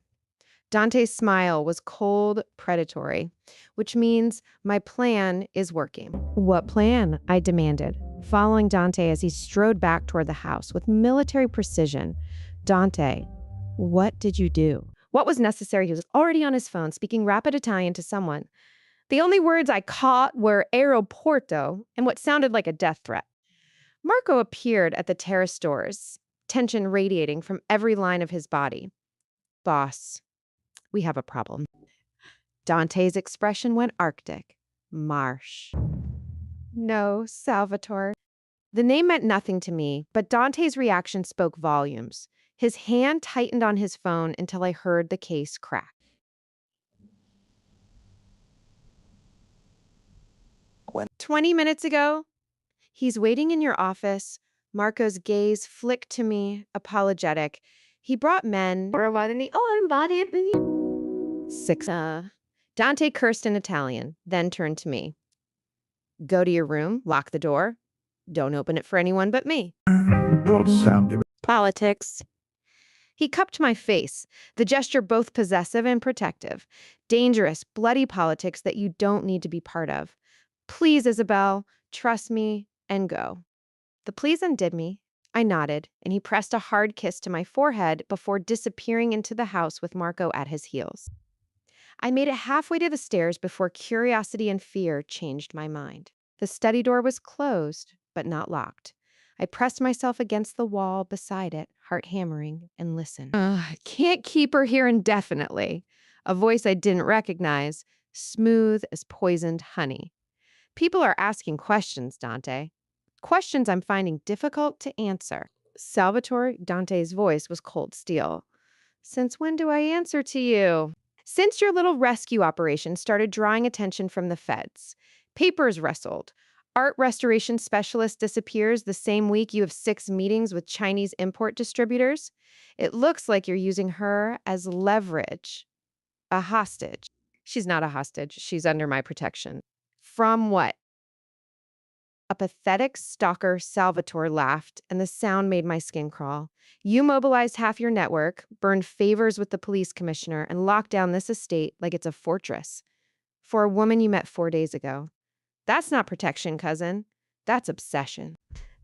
Dante's smile was cold, predatory, which means my plan is working. What plan? I demanded, following Dante as he strode back toward the house with military precision. Dante, what did you do? What was necessary? He was already on his phone, speaking rapid Italian to someone. The only words I caught were aeroporto and what sounded like a death threat. Marco appeared at the terrace doors, tension radiating from every line of his body. Boss, we have a problem. Dante's expression went arctic. Marsh. No, Salvatore. The name meant nothing to me, but Dante's reaction spoke volumes. His hand tightened on his phone until I heard the case crack. When? 20 minutes ago, he's waiting in your office. Marco's gaze flicked to me, apologetic. He brought men. Six. Dante cursed in Italian, then turned to me. Go to your room, lock the door. Don't open it for anyone but me. Politics. He cupped my face, the gesture both possessive and protective. Dangerous, bloody politics that you don't need to be part of. Please, Isabel, trust me and go. The please undid me. I nodded, and he pressed a hard kiss to my forehead before disappearing into the house with Marco at his heels. I made it halfway to the stairs before curiosity and fear changed my mind. The study door was closed, but not locked. I pressed myself against the wall beside it, heart hammering, and listened. I can't keep her here indefinitely. A voice I didn't recognize, smooth as poisoned honey. People are asking questions, Dante. Questions I'm finding difficult to answer. Salvatore, Dante's voice was cold steel. Since when do I answer to you? Since your little rescue operation started drawing attention from the feds. Papers rustled. Art restoration specialist disappears the same week you have 6 meetings with Chinese import distributors. It looks like you're using her as leverage. A hostage. She's not a hostage. She's under my protection. From what? A pathetic stalker Salvatore laughed, and the sound made my skin crawl. You mobilized half your network, burned favors with the police commissioner, and locked down this estate like it's a fortress. For a woman you met 4 days ago. That's not protection, cousin. That's obsession.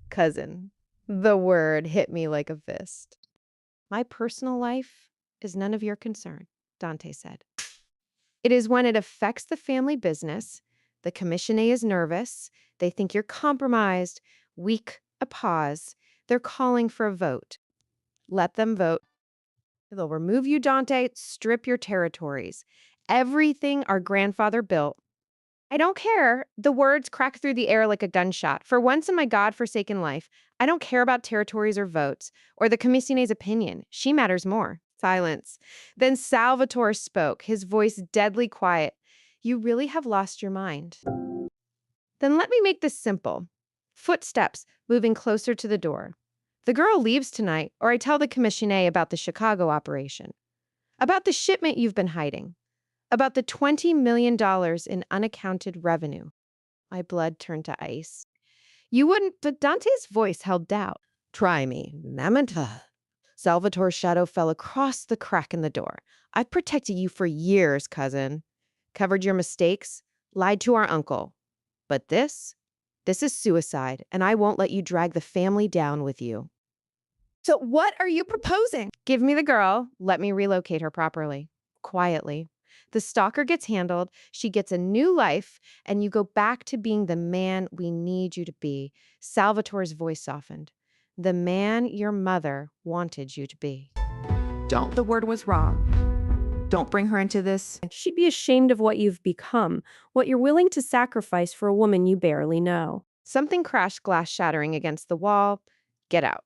Cousin. The word hit me like a fist. My personal life is none of your concern, Dante said. It is when it affects the family business. The commissioner is nervous. They think you're compromised. Weak, a pause. They're calling for a vote. Let them vote. They'll remove you, Dante, strip your territories. Everything our grandfather built. I don't care. The words crack through the air like a gunshot. For once in my God-forsaken life, I don't care about territories or votes, or the commissioner's opinion. She matters more. Silence. Then Salvatore spoke, his voice deadly quiet. You really have lost your mind. Then let me make this simple. Footsteps moving closer to the door. The girl leaves tonight, or I tell the commissioner about the Chicago operation. About the shipment you've been hiding. About the $20 million in unaccounted revenue. My blood turned to ice. You wouldn't, but Dante's voice held doubt. Try me, Mamata. Salvatore's shadow fell across the crack in the door. I've protected you for years, cousin. Covered your mistakes, lied to our uncle. But this is suicide, and I won't let you drag the family down with you. So what are you proposing? Give me the girl. Let me relocate her properly. Quietly. The stalker gets handled, she gets a new life, and you go back to being the man we need you to be. Salvatore's voice softened. The man your mother wanted you to be. Don't. The word was wrong. Don't bring her into this. She'd be ashamed of what you've become, what you're willing to sacrifice for a woman you barely know. Something crashed, glass shattering against the wall. Get out.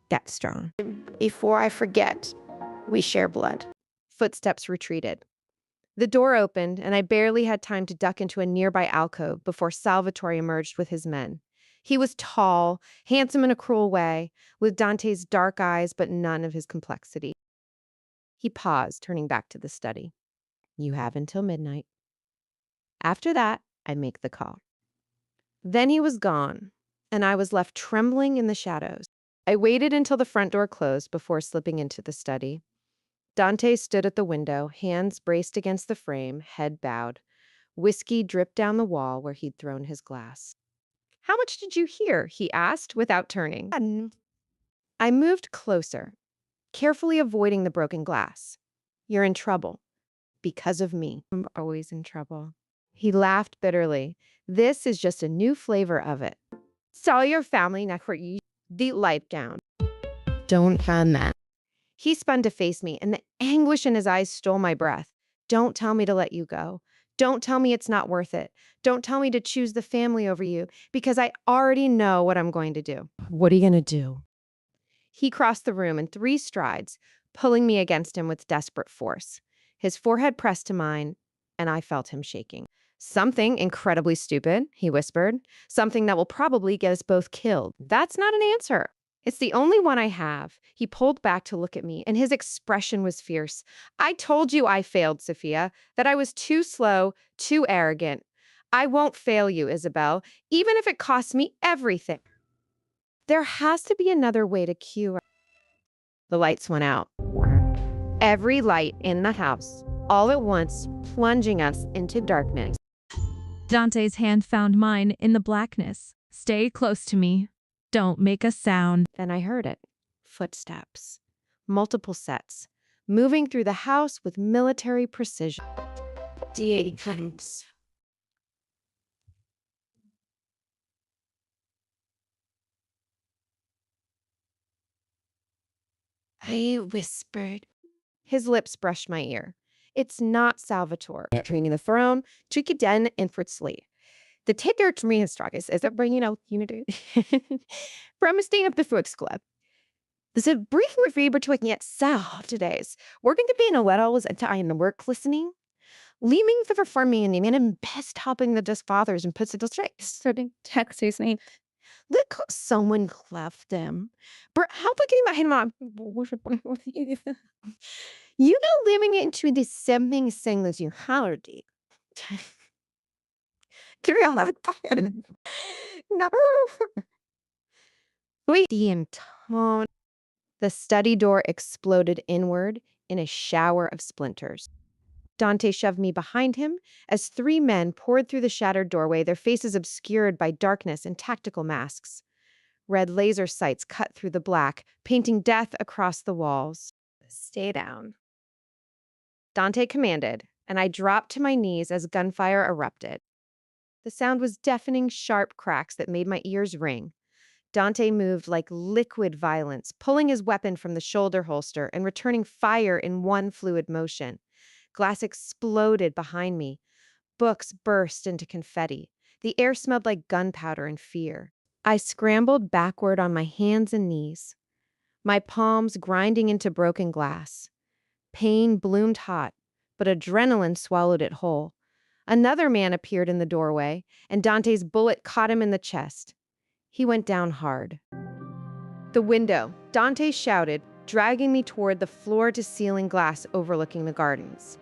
Get strong. Before I forget, we share blood. Footsteps retreated. The door opened, and I barely had time to duck into a nearby alcove before Salvatore emerged with his men. He was tall, handsome in a cruel way, with Dante's dark eyes but none of his complexity. He paused, turning back to the study. You have until midnight. After that, I make the call. Then he was gone, and I was left trembling in the shadows. I waited until the front door closed before slipping into the study. Dante stood at the window, hands braced against the frame, head bowed. Whiskey dripped down the wall where he'd thrown his glass. "How much did you hear?" he asked without turning. I moved closer, carefully avoiding the broken glass. "You're in trouble. Because of me. I'm always in trouble." He laughed bitterly. "This is just a new flavor of it. Saw your family next for you. The light down. Don't find that." He spun to face me, and the anguish in his eyes stole my breath. "Don't tell me to let you go. Don't tell me it's not worth it. Don't tell me to choose the family over you, because I already know what I'm going to do." What are you going to do? He crossed the room in 3 strides, pulling me against him with desperate force. His forehead pressed to mine, and I felt him shaking. "Something incredibly stupid," he whispered. "Something that will probably get us both killed. That's not an answer. It's the only one I have." He pulled back to look at me, and his expression was fierce. "I told you I failed, Sophia, that I was too slow, too arrogant. I won't fail you, Isabel, even if it costs me everything. There has to be another way to cure." The lights went out. Every light in the house, all at once, plunging us into darkness. Dante's hand found mine in the blackness. "Stay close to me. Don't make a sound." Then I heard it. Footsteps. Multiple sets. Moving through the house with military precision. Defense. I whispered. His lips brushed my ear. "It's not Salvatore. Training the throne, tricky den, and Fritzley. The ticker to me is that bringing out unity from a staying up the Fuchs Club. There's a brief review between itself today's. We're going to be in a little was in the work listening. Leaving the reforming and the man and best helping the just fathers and puts it straight. Starting Texas name. Look, someone left them. But how about getting my you know, living into the same thing as you holiday. No. Wait, the tone. The study door exploded inward in a shower of splinters. Dante shoved me behind him as 3 men poured through the shattered doorway, their faces obscured by darkness and tactical masks. Red laser sights cut through the black, painting death across the walls. "Stay down," Dante commanded, and I dropped to my knees as gunfire erupted. The sound was deafening, sharp cracks that made my ears ring. Dante moved like liquid violence, pulling his weapon from the shoulder holster and returning fire in one fluid motion. Glass exploded behind me. Books burst into confetti. The air smelled like gunpowder and fear. I scrambled backward on my hands and knees, my palms grinding into broken glass. Pain bloomed hot, but adrenaline swallowed it whole. Another man appeared in the doorway, and Dante's bullet caught him in the chest. He went down hard. The window, Dante shouted, dragging me toward the floor-to-ceiling glass overlooking the gardens.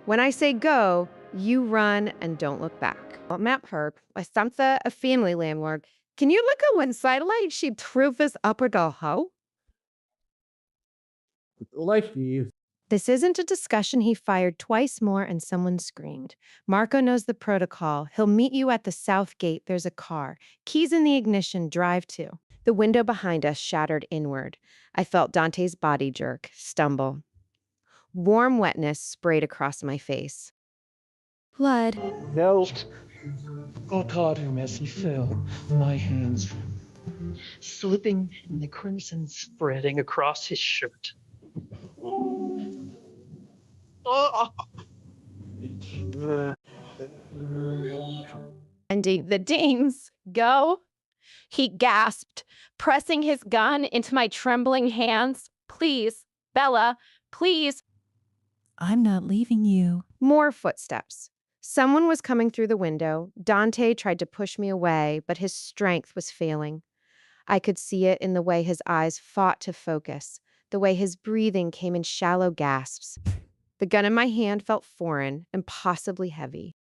"When I say go, you run and don't look back." Map her, a Samtha, a family landlord. "Can you look at one sidelight? She threw this upper the hoe?" Like you. This isn't a discussion. He fired twice more and someone screamed. "Marco knows the protocol. He'll meet you at the south gate. There's a car. Keys in the ignition. Drive to." The window behind us shattered inward. I felt Dante's body jerk, stumble. Warm wetness sprayed across my face. Blood. No. Oh God, her messy fell. My hands slipping and the crimson spreading across his shirt. Ending the dings. Go. He gasped, pressing his gun into my trembling hands. "Please, Bella, please." "I'm not leaving you." More footsteps. Someone was coming through the window. Dante tried to push me away, but his strength was failing. I could see it in the way his eyes fought to focus, the way his breathing came in shallow gasps. The gun in my hand felt foreign, impossibly heavy.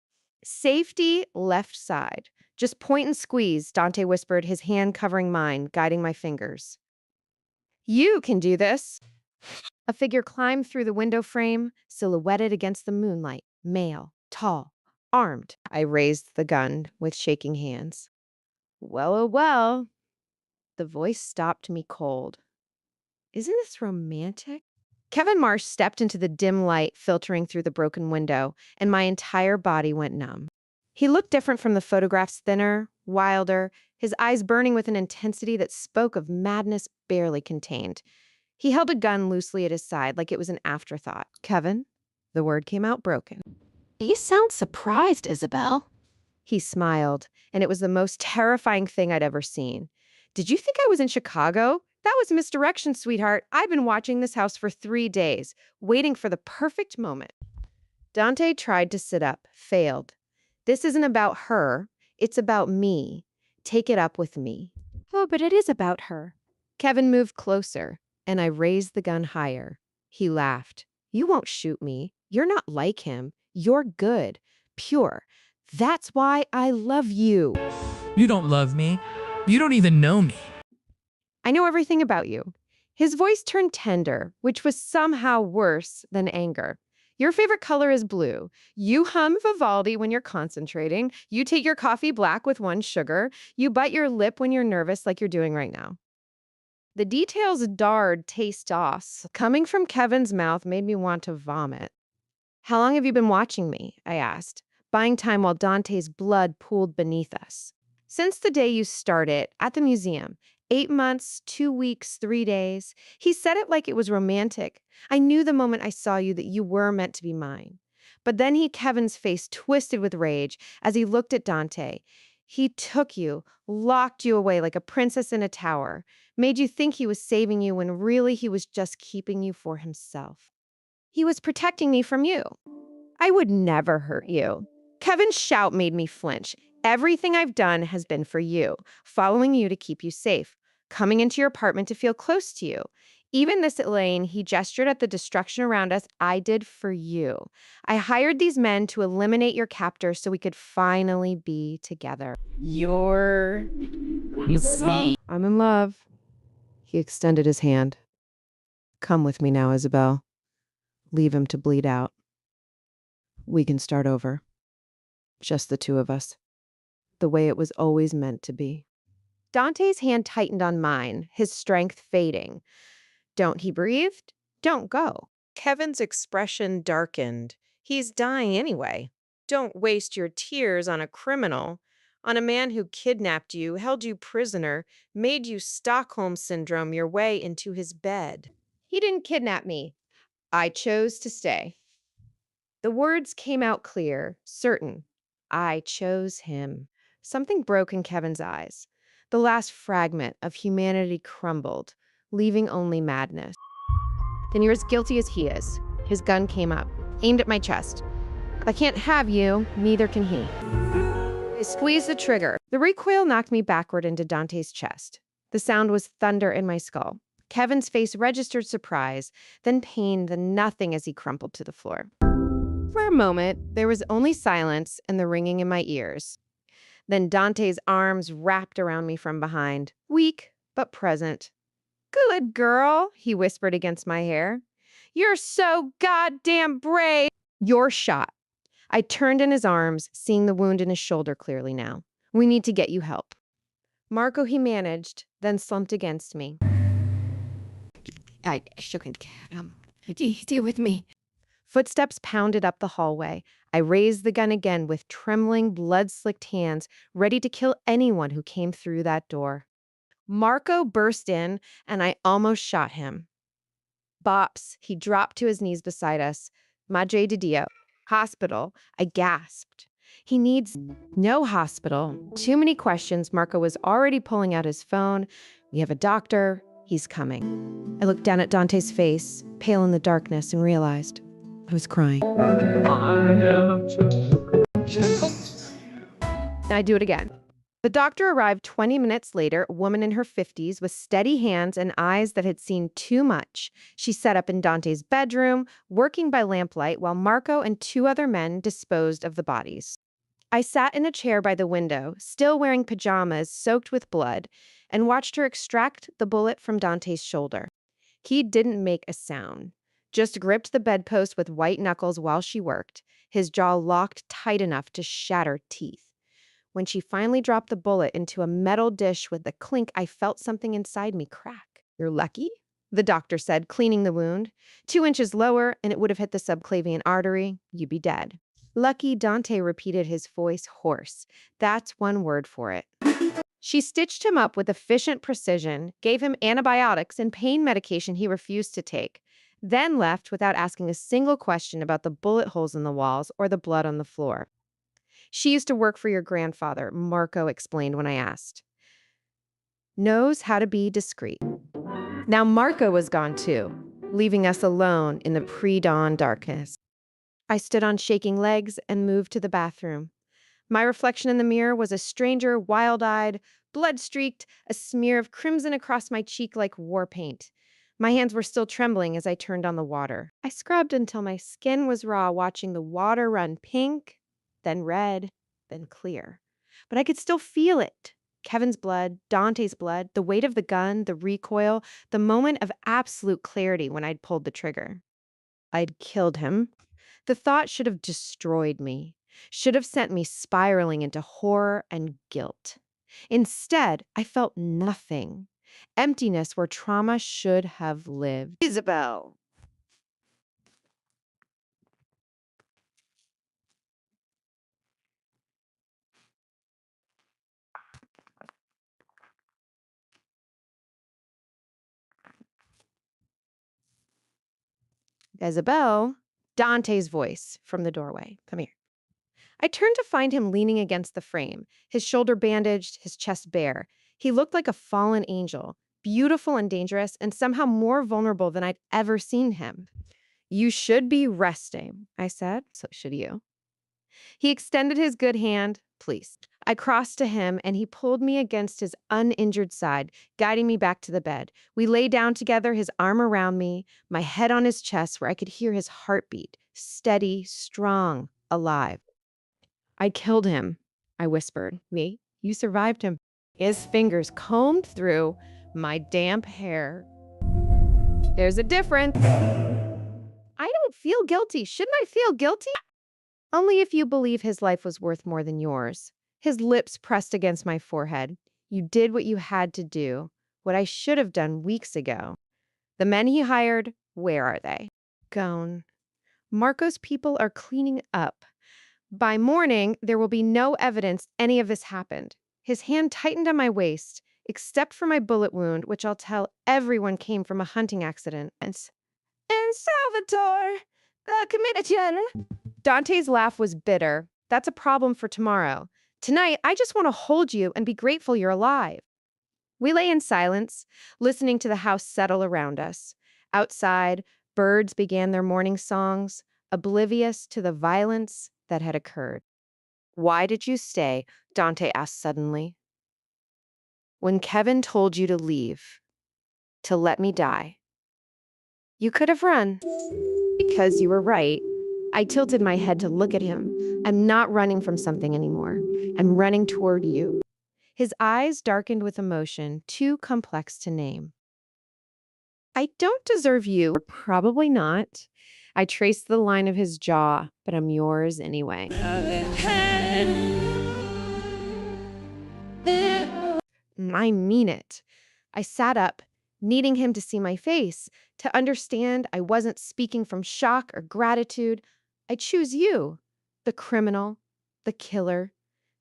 Safety left side. Just point and squeeze, Dante whispered, his hand covering mine, guiding my fingers. You can do this. A figure climbed through the window frame, silhouetted against the moonlight. Male, tall, armed. I raised the gun with shaking hands. Well, oh well. The voice stopped me cold. Isn't this romantic? Kevin Marsh stepped into the dim light filtering through the broken window, and my entire body went numb. He looked different from the photographs, thinner, wilder, his eyes burning with an intensity that spoke of madness barely contained. He held a gun loosely at his side like it was an afterthought. Kevin? The word came out broken. You sound surprised, Isabel. He smiled, and it was the most terrifying thing I'd ever seen. Did you think I was in Chicago? That was misdirection, sweetheart. I've been watching this house for 3 days, waiting for the perfect moment. Dante tried to sit up, failed. This isn't about her. It's about me. Take it up with me. Oh, but it is about her. Kevin moved closer, and I raised the gun higher. He laughed. You won't shoot me. You're not like him. You're good, pure. That's why I love you. You don't love me. You don't even know me. I know everything about you. His voice turned tender, which was somehow worse than anger. Your favorite color is blue. You hum Vivaldi when you're concentrating. You take your coffee black with 1 sugar. You bite your lip when you're nervous like you're doing right now. The details jarred taste sauce. Coming from Kevin's mouth made me want to vomit. How long have you been watching me? I asked, buying time while Dante's blood pooled beneath us. Since the day you started at the museum. 8 months, 2 weeks, 3 days. He said it like it was romantic. I knew the moment I saw you that you were meant to be mine. But then Kevin's face twisted with rage as he looked at Dante. He took you, locked you away like a princess in a tower, made you think he was saving you when really he was just keeping you for himself. He was protecting me from you. I would never hurt you. Kevin's shout made me flinch. Everything I've done has been for you, following you to keep you safe, coming into your apartment to feel close to you. Even this Elaine, he gestured at the destruction around us, I did for you. I hired these men to eliminate your captor so we could finally be together. You're insane. I'm in love. He extended his hand. Come with me now, Isabel. Leave him to bleed out. We can start over. Just the 2 of us. The way it was always meant to be. Dante's hand tightened on mine, his strength fading. Don't, he breathed. Don't go. Kevin's expression darkened. He's dying anyway. Don't waste your tears on a criminal, on a man who kidnapped you, held you prisoner, made you Stockholm Syndrome your way into his bed. He didn't kidnap me. I chose to stay. The words came out clear, certain. I chose him. Something broke in Kevin's eyes. The last fragment of humanity crumbled, leaving only madness. Then you're as guilty as he is. His gun came up, aimed at my chest. I can't have you, neither can he. I squeezed the trigger. The recoil knocked me backward into Dante's chest. The sound was thunder in my skull. Kevin's face registered surprise, then pain, then nothing as he crumpled to the floor. For a moment, there was only silence and the ringing in my ears. Then Dante's arms wrapped around me from behind, weak but present. Good girl, he whispered against my hair. You're so goddamn brave. You're shot. I turned in his arms, seeing the wound in his shoulder clearly now. We need to get you help. Marco, he managed, then slumped against me. I shouldn't. Deal with me. Footsteps pounded up the hallway. I raised the gun again with trembling, blood-slicked hands, ready to kill anyone who came through that door. Marco burst in, and I almost shot him. Bops, he dropped to his knees beside us. Madre de Dio. Hospital. I gasped. He needs no hospital. Too many questions. Marco was already pulling out his phone. We have a doctor. He's coming. I looked down at Dante's face, pale in the darkness, and realized I was crying. I do it again. The doctor arrived 20 minutes later, a woman in her 50s with steady hands and eyes that had seen too much. She set up in Dante's bedroom, working by lamplight while Marco and 2 other men disposed of the bodies. I sat in a chair by the window, still wearing pajamas soaked with blood, and watched her extract the bullet from Dante's shoulder. He didn't make a sound, just gripped the bedpost with white knuckles while she worked, his jaw locked tight enough to shatter teeth. When she finally dropped the bullet into a metal dish with a clink, I felt something inside me crack. "You're lucky," the doctor said, cleaning the wound. 2 inches lower, and it would have hit the subclavian artery. You'd be dead. Lucky, Dante repeated, his voice hoarse. That's one word for it. She stitched him up with efficient precision, gave him antibiotics and pain medication he refused to take, then left without asking a single question about the bullet holes in the walls or the blood on the floor. "She used to work for your grandfather," Marco explained when I asked. "Knows how to be discreet." Now Marco was gone too, leaving us alone in the pre-dawn darkness. I stood on shaking legs and moved to the bathroom. My reflection in the mirror was a stranger, wild-eyed, blood-streaked, a smear of crimson across my cheek like war paint. My hands were still trembling as I turned on the water. I scrubbed until my skin was raw, watching the water run pink, then red, then clear. But I could still feel it. Kevin's blood, Dante's blood, the weight of the gun, the recoil, the moment of absolute clarity when I'd pulled the trigger. I'd killed him. The thought should have destroyed me, should have sent me spiraling into horror and guilt. Instead, I felt nothing. Emptiness where trauma should have lived. Isabel. Isabel. Dante's voice from the doorway. "Come here." I turned to find him leaning against the frame, his shoulder bandaged, his chest bare. He looked like a fallen angel, beautiful and dangerous, and somehow more vulnerable than I'd ever seen him. "You should be resting," I said. "So should you." He extended his good hand. "Please." I crossed to him, and he pulled me against his uninjured side, guiding me back to the bed. We lay down together, his arm around me, my head on his chest where I could hear his heartbeat, steady, strong, alive. "I killed him," I whispered. "Me? You survived him." His fingers combed through my damp hair. "There's a difference." "I don't feel guilty. Shouldn't I feel guilty?" "Only if you believe his life was worth more than yours." His lips pressed against my forehead. "You did what you had to do, what I should have done weeks ago." "The men he hired, where are they?" "Gone. Marco's people are cleaning up. By morning, there will be no evidence any of this happened." His hand tightened on my waist, except for my bullet wound, which I'll tell everyone came from a hunting accident. And Salvatore, the comedian. Dante's laugh was bitter. "That's a problem for tomorrow. Tonight, I just want to hold you and be grateful you're alive." We lay in silence, listening to the house settle around us. Outside, birds began their morning songs, oblivious to the violence that had occurred. "Why did you stay?" Dante asked suddenly. "When Kevin told you to leave, to let me die. You could have run." "Because you were right." I tilted my head to look at him. "I'm not running from something anymore. I'm running toward you." His eyes darkened with emotion, too complex to name. "I don't deserve you." "Probably not." I traced the line of his jaw, "but I'm yours anyway." I mean it. I sat up, needing him to see my face, to understand I wasn't speaking from shock or gratitude. "I choose you, the criminal, the killer,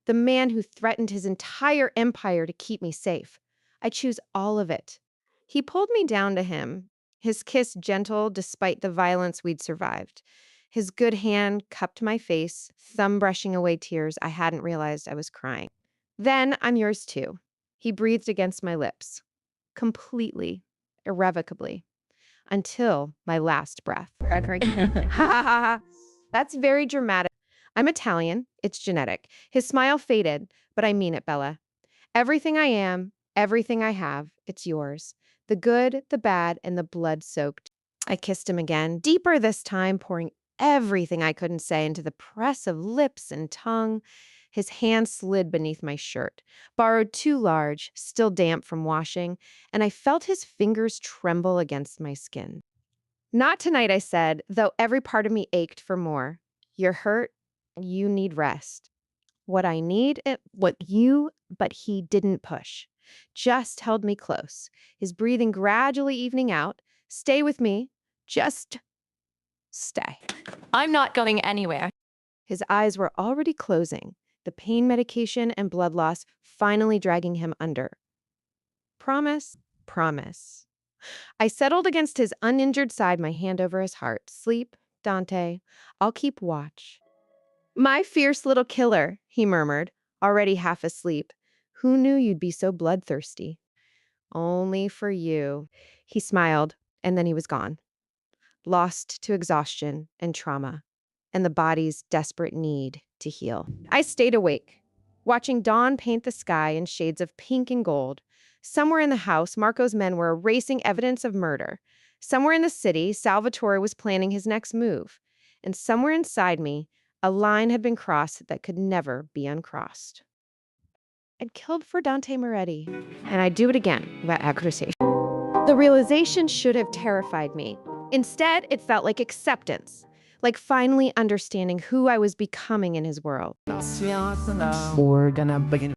the man who threatened his entire empire to keep me safe. I choose all of it." He pulled me down to him, his kiss gentle despite the violence we'd survived. His good hand cupped my face, thumb brushing away tears I hadn't realized I was crying. "Then I'm yours too." He breathed against my lips, completely, irrevocably, until my last breath. Ha ha ha. That's very dramatic. I'm Italian. It's genetic. His smile faded, but I mean it, Bella. Everything I am, everything I have, it's yours. The good, the bad, and the blood-soaked. I kissed him again, deeper this time, pouring everything I couldn't say into the press of lips and tongue. His hand slid beneath my shirt, borrowed too large, still damp from washing, and I felt his fingers tremble against my skin. Not tonight, I said, though every part of me ached for more. You're hurt. You need rest. What I need, but he didn't push. Just held me close, his breathing gradually evening out. Stay with me. Just stay. I'm not going anywhere. His eyes were already closing, the pain medication and blood loss finally dragging him under. Promise, promise. I settled against his uninjured side, my hand over his heart. Sleep, Dante. I'll keep watch. My fierce little killer, he murmured, already half asleep. Who knew you'd be so bloodthirsty? Only for you. He smiled, and then he was gone. Lost to exhaustion and trauma, and the body's desperate need to heal. I stayed awake, watching dawn paint the sky in shades of pink and gold. Somewhere in the house, Marco's men were erasing evidence of murder. Somewhere in the city, Salvatore was planning his next move. And somewhere inside me, a line had been crossed that could never be uncrossed. I'd killed for Dante Moretti, and I'd do it again, that accusation. The realization should have terrified me. Instead, it felt like acceptance, like finally understanding who I was becoming in his world. We're gonna begin.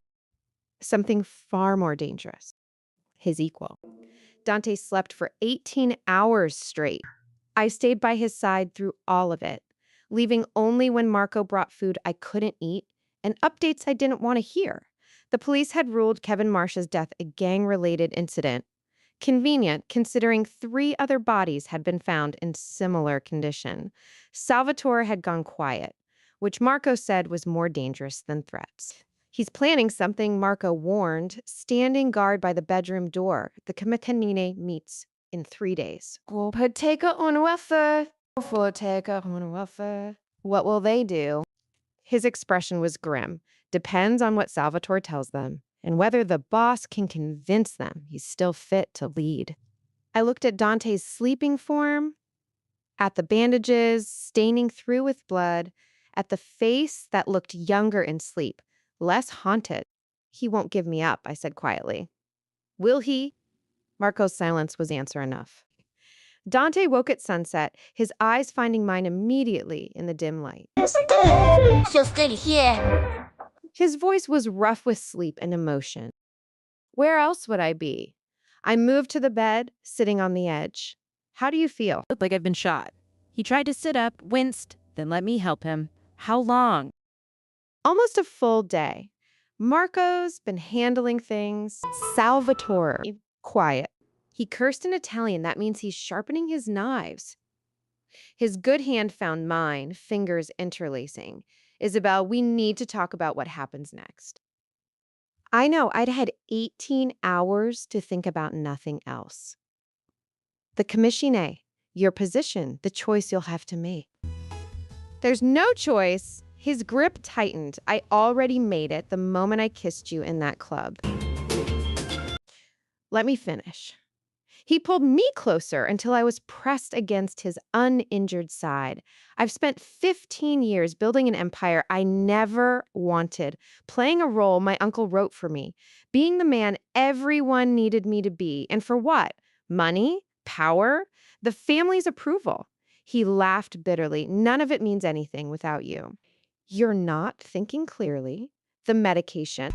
Something far more dangerous. His equal. Dante slept for 18 hours straight. I stayed by his side through all of it, leaving only when Marco brought food I couldn't eat and updates I didn't want to hear. The police had ruled Kevin Marsh's death a gang-related incident. Convenient, considering 3 other bodies had been found in similar condition. Salvatore had gone quiet, which Marco said was more dangerous than threats. He's planning something, Marco warned, standing guard by the bedroom door. The Committee meets in 3 days. What will they do? His expression was grim. Depends on what Salvatore tells them, and whether the boss can convince them he's still fit to lead. I looked at Dante's sleeping form, at the bandages staining through with blood, at the face that looked younger in sleep, less haunted. He won't give me up, I said quietly. Will he? Marco's silence was answer enough. Dante woke at sunset, his eyes finding mine immediately in the dim light. She'll stay here. His voice was rough with sleep and emotion. Where else would I be? I moved to the bed, sitting on the edge. How do you feel? Like I've been shot. He tried to sit up, winced, then let me help him. How long? Almost a full day. Marco's been handling things. Salvatore, quiet. He cursed in Italian. That means he's sharpening his knives. His good hand found mine, fingers interlacing. Isabel, we need to talk about what happens next. I know, I'd had 18 hours to think about nothing else. The commissione, your position, the choice you'll have to make. There's no choice. His grip tightened. I already made it the moment I kissed you in that club. Let me finish. He pulled me closer until I was pressed against his uninjured side. I've spent 15 years building an empire I never wanted, playing a role my uncle wrote for me, being the man everyone needed me to be. And for what? Money? Power? The family's approval. He laughed bitterly. None of it means anything without you. You're not thinking clearly. The medication.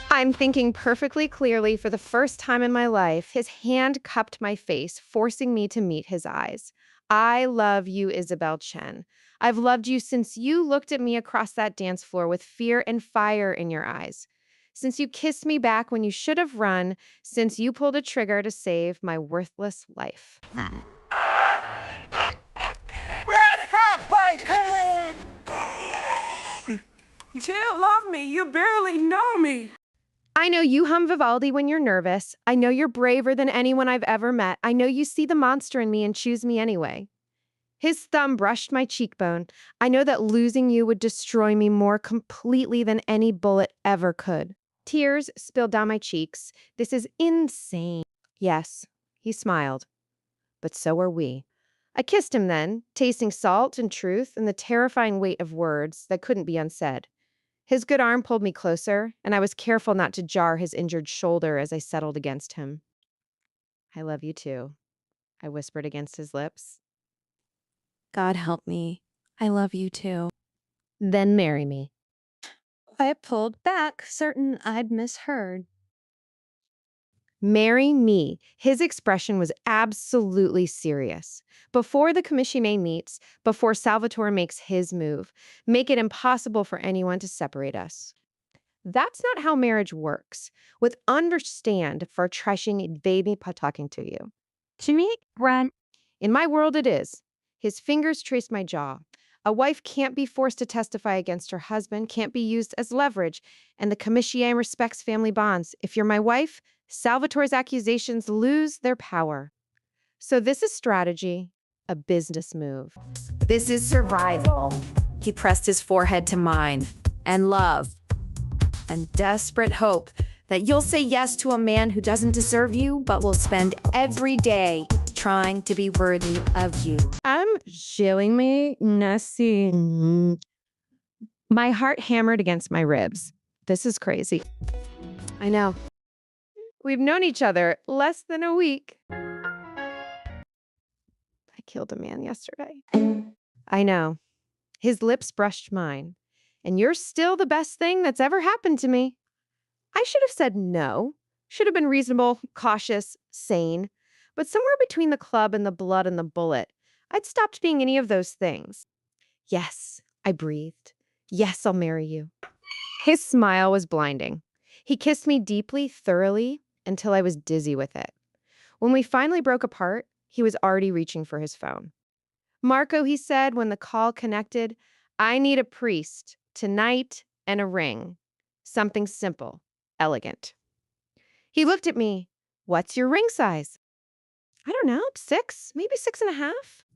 I'm thinking perfectly clearly for the first time in my life. His hand cupped my face, forcing me to meet his eyes. I love you, Isabel Chen. I've loved you since you looked at me across that dance floor with fear and fire in your eyes. Since you kissed me back when you should have run, since you pulled a trigger to save my worthless life. You don't love me. You barely know me. I know you hum Vivaldi when you're nervous. I know you're braver than anyone I've ever met. I know you see the monster in me and choose me anyway. His thumb brushed my cheekbone. I know that losing you would destroy me more completely than any bullet ever could. Tears spilled down my cheeks. This is insane. Yes, he smiled. But so are we. I kissed him then, tasting salt and truth and the terrifying weight of words that couldn't be unsaid. His good arm pulled me closer, and I was careful not to jar his injured shoulder as I settled against him. I love you too, I whispered against his lips. God help me. I love you too. Then marry me. I pulled back, certain I'd misheard. Marry me. His expression was absolutely serious. Before the commissione meets, before Salvatore makes his move, make it impossible for anyone to separate us. That's not how marriage works. With understand for trashing baby talking to you. To me, run. In my world, it is. His fingers traced my jaw. A wife can't be forced to testify against her husband, can't be used as leverage, and the commissione respects family bonds. If you're my wife, Salvatore's accusations lose their power. So this is strategy, a business move. This is survival. He pressed his forehead to mine, and love, and desperate hope that you'll say yes to a man who doesn't deserve you, but will spend every day trying to be worthy of you. I'm shilling me nothing. My heart hammered against my ribs. This is crazy. I know. We've known each other less than a week. I killed a man yesterday. I know. His lips brushed mine. And you're still the best thing that's ever happened to me. I should have said no. Should have been reasonable, cautious, sane. But somewhere between the club and the blood and the bullet, I'd stopped being any of those things. Yes, I breathed. Yes, I'll marry you. His smile was blinding. He kissed me deeply, thoroughly, until I was dizzy with it. When we finally broke apart, he was already reaching for his phone. Marco, he said when the call connected, I need a priest, tonight, and a ring. Something simple, elegant. He looked at me. What's your ring size? I don't know, 6, maybe 6.5.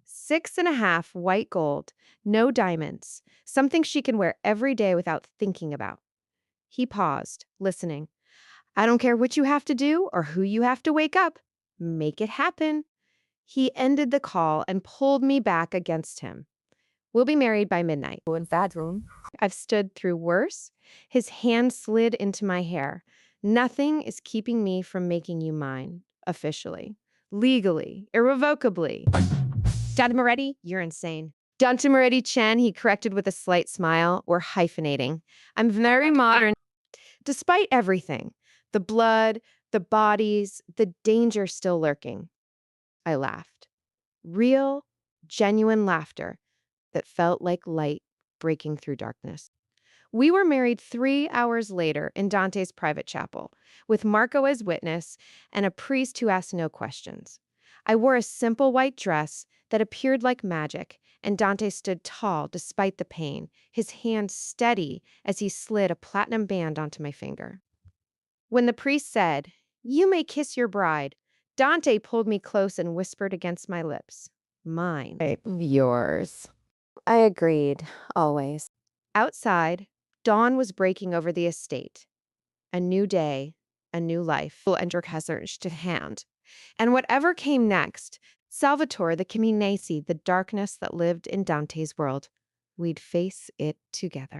6.5, white gold, no diamonds, something she can wear every day without thinking about. He paused, listening. I don't care what you have to do or who you have to wake up. Make it happen. He ended the call and pulled me back against him. We'll be married by midnight. In that room. I've stood through worse. His hand slid into my hair. Nothing is keeping me from making you mine, officially, legally, irrevocably. Dante Moretti, you're insane. Dante Moretti Chen, he corrected with a slight smile. We're hyphenating. I'm very modern. Despite everything, the blood, the bodies, the danger still lurking. I laughed. Real, genuine laughter that felt like light breaking through darkness. We were married 3 hours later in Dante's private chapel, with Marco as witness and a priest who asked no questions. I wore a simple white dress that appeared like magic, and Dante stood tall despite the pain, his hand steady as he slid a platinum band onto my finger. When the priest said, "You may kiss your bride," Dante pulled me close and whispered against my lips, "Mine." Yours. I agreed, always. Outside, dawn was breaking over the estate. A new day, a new life will enter Hazard's hand. And whatever came next, Salvatore, the Caminesi, the darkness that lived in Dante's world, we'd face it together.